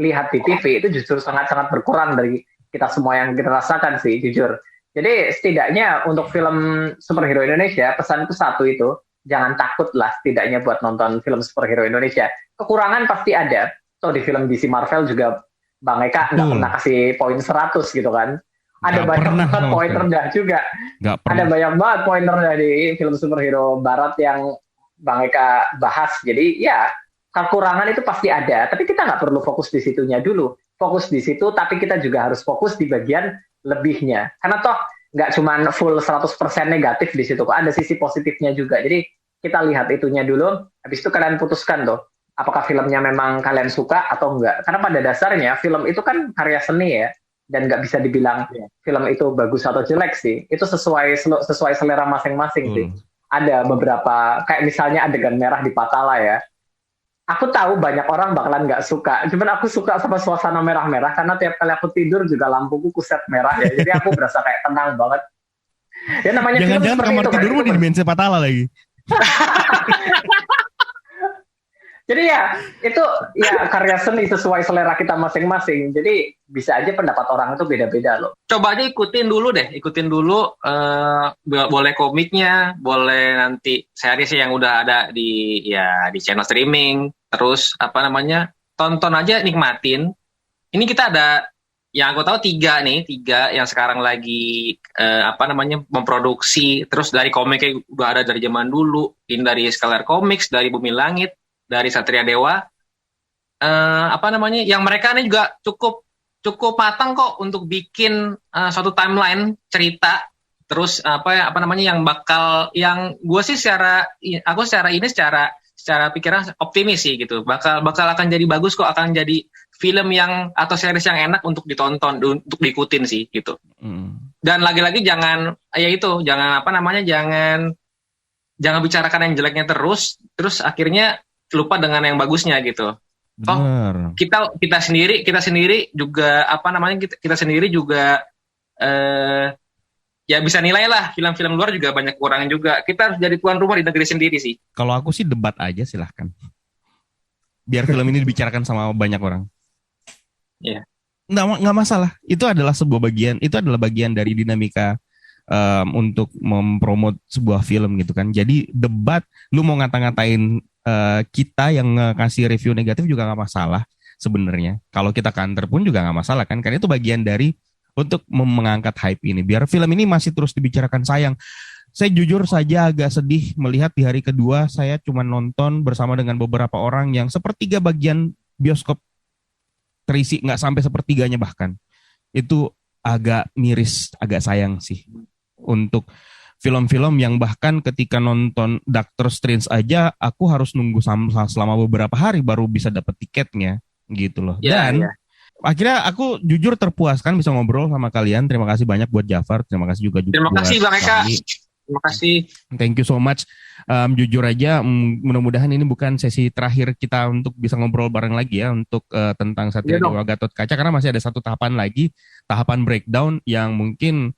lihat di TV itu justru sangat-sangat berkurang dari kita semua yang kita rasakan sih, jujur. Jadi setidaknya untuk film superhero Indonesia, pesanku satu itu, jangan takut lah setidaknya buat nonton film superhero Indonesia. Kekurangan pasti ada. So di film DC Marvel juga Bang Eka nggak pernah kasih poin 100 gitu kan. Ada banyak banget poin rendah juga. Ada banyak banget poin rendah di film superhero barat yang Bang Eka bahas. Jadi ya kekurangan itu pasti ada. Tapi kita nggak perlu fokus di situnya dulu. Fokus di situ, tapi kita juga harus fokus di bagian lebihnya. Karena toh nggak cuma full 100% negatif di situ, kok ada sisi positifnya juga. Jadi kita lihat itunya dulu, habis itu kalian putuskan tuh, apakah filmnya memang kalian suka atau enggak. Karena pada dasarnya film itu kan karya seni ya, dan nggak bisa dibilang film itu bagus atau jelek sih. Itu sesuai selera masing-masing sih. Ada beberapa, kayak misalnya adegan merah di Patala ya. Aku tahu banyak orang bakalan nggak suka, cuman aku suka sama suasana merah-merah karena tiap kali aku tidur juga lampuku kuset merah ya, jadi aku berasa kayak tenang banget. Ya namanya jangan-jangan kamar tidurmu di dimensi Patala lagi. Jadi ya itu ya karya seni sesuai selera kita masing-masing. Jadi bisa aja pendapat orang itu beda-beda loh. Coba aja ikutin dulu boleh komiknya, boleh nanti series yang udah ada di channel streaming. Terus tonton aja, nikmatin. Ini kita ada yang aku tahu tiga yang sekarang lagi memproduksi. Terus dari komiknya udah ada dari zaman dulu, ini dari Scalar Comics, dari Bumi Langit, dari Satria Dewa, yang mereka ini juga cukup matang kok untuk bikin suatu timeline cerita. Terus yang gue sih secara pikiran optimis sih gitu, bakal akan jadi bagus kok, akan jadi film atau series yang enak untuk ditonton, untuk diikutin sih gitu. Dan lagi-lagi jangan bicarakan yang jeleknya terus akhirnya lupa dengan yang bagusnya gitu. Bener. Kita sendiri juga ya bisa nilai lah, film-film luar juga banyak kurangnya juga. Kita harus jadi tuan rumah di negeri sendiri sih. Kalau aku sih debat aja silahkan. Biar film ini dibicarakan sama banyak orang. Iya. Nggak masalah. Itu adalah bagian dari dinamika untuk mempromot sebuah film gitu kan. Jadi debat, lu mau ngata-ngatain kita yang ngasih review negatif juga nggak masalah sebenarnya. Kalau kita counter pun juga nggak masalah kan, karena itu bagian dari untuk mengangkat hype ini. Biar film ini masih terus dibicarakan. Sayang, saya jujur saja agak sedih melihat di hari kedua saya cuma nonton bersama dengan beberapa orang yang sepertiga bagian bioskop terisi, nggak sampai sepertiganya bahkan. Itu agak miris, agak sayang sih. Untuk film-film yang bahkan ketika nonton Doctor Strange aja aku harus nunggu selama beberapa hari baru bisa dapat tiketnya gitu loh. Dan akhirnya aku jujur terpuaskan bisa ngobrol sama kalian. Terima kasih banyak buat Jafar, terima kasih juga terima kasih Bang Eka. Terima kasih. Thank you so much. Jujur aja mudah-mudahan ini bukan sesi terakhir kita untuk bisa ngobrol bareng lagi ya untuk tentang Satria Dewa Gatot Kaca, karena masih ada satu tahapan lagi, tahapan breakdown yang mungkin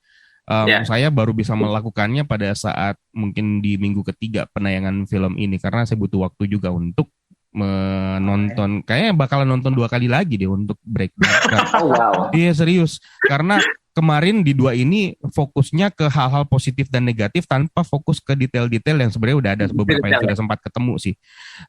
saya baru bisa melakukannya pada saat mungkin di minggu ketiga penayangan film ini, karena saya butuh waktu juga untuk menonton. Kayaknya bakalan nonton 2 kali lagi deh untuk breakdown. Wow. Iya serius, karena kemarin di 2 ini fokusnya ke hal-hal positif dan negatif tanpa fokus ke detail-detail yang sebenarnya udah ada beberapa yang sudah sempat ketemu sih.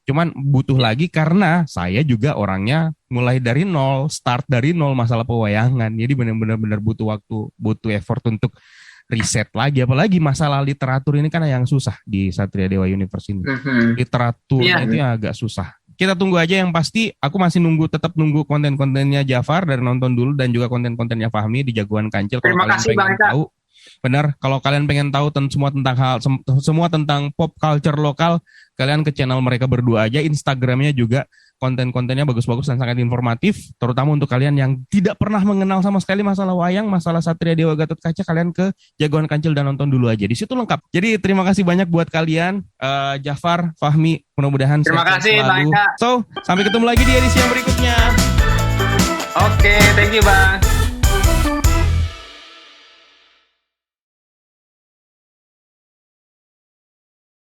Cuman butuh lagi karena saya juga orangnya mulai dari nol, start dari nol masalah pewayangan. Jadi benar-benar butuh waktu, butuh effort untuk riset lagi. Apalagi masalah literatur ini kan yang susah di Satria Dewa Universe ini. Literaturnya itu yang agak susah. Kita tunggu aja, yang pasti aku masih tetap nunggu konten-kontennya Jafar dari Nonton Dulu dan juga konten-kontennya Fahmi di Jagoan Kancil. Terima kasih Bang Eka. Benar, kalau kalian pengen tahu semua tentang pop culture lokal, kalian ke channel mereka berdua aja. Instagramnya juga konten-kontennya bagus-bagus dan sangat informatif, terutama untuk kalian yang tidak pernah mengenal sama sekali masalah wayang, masalah Satria Dewa Gatot Kaca, kalian ke Jagoan Kancil dan Nonton Dulu aja. Di situ lengkap. Jadi terima kasih banyak buat kalian, Jafar, Fahmi, mudah-mudahan terima kasih Bang Eka. So, sampai ketemu lagi di edisi yang berikutnya. Oke, thank you Bang.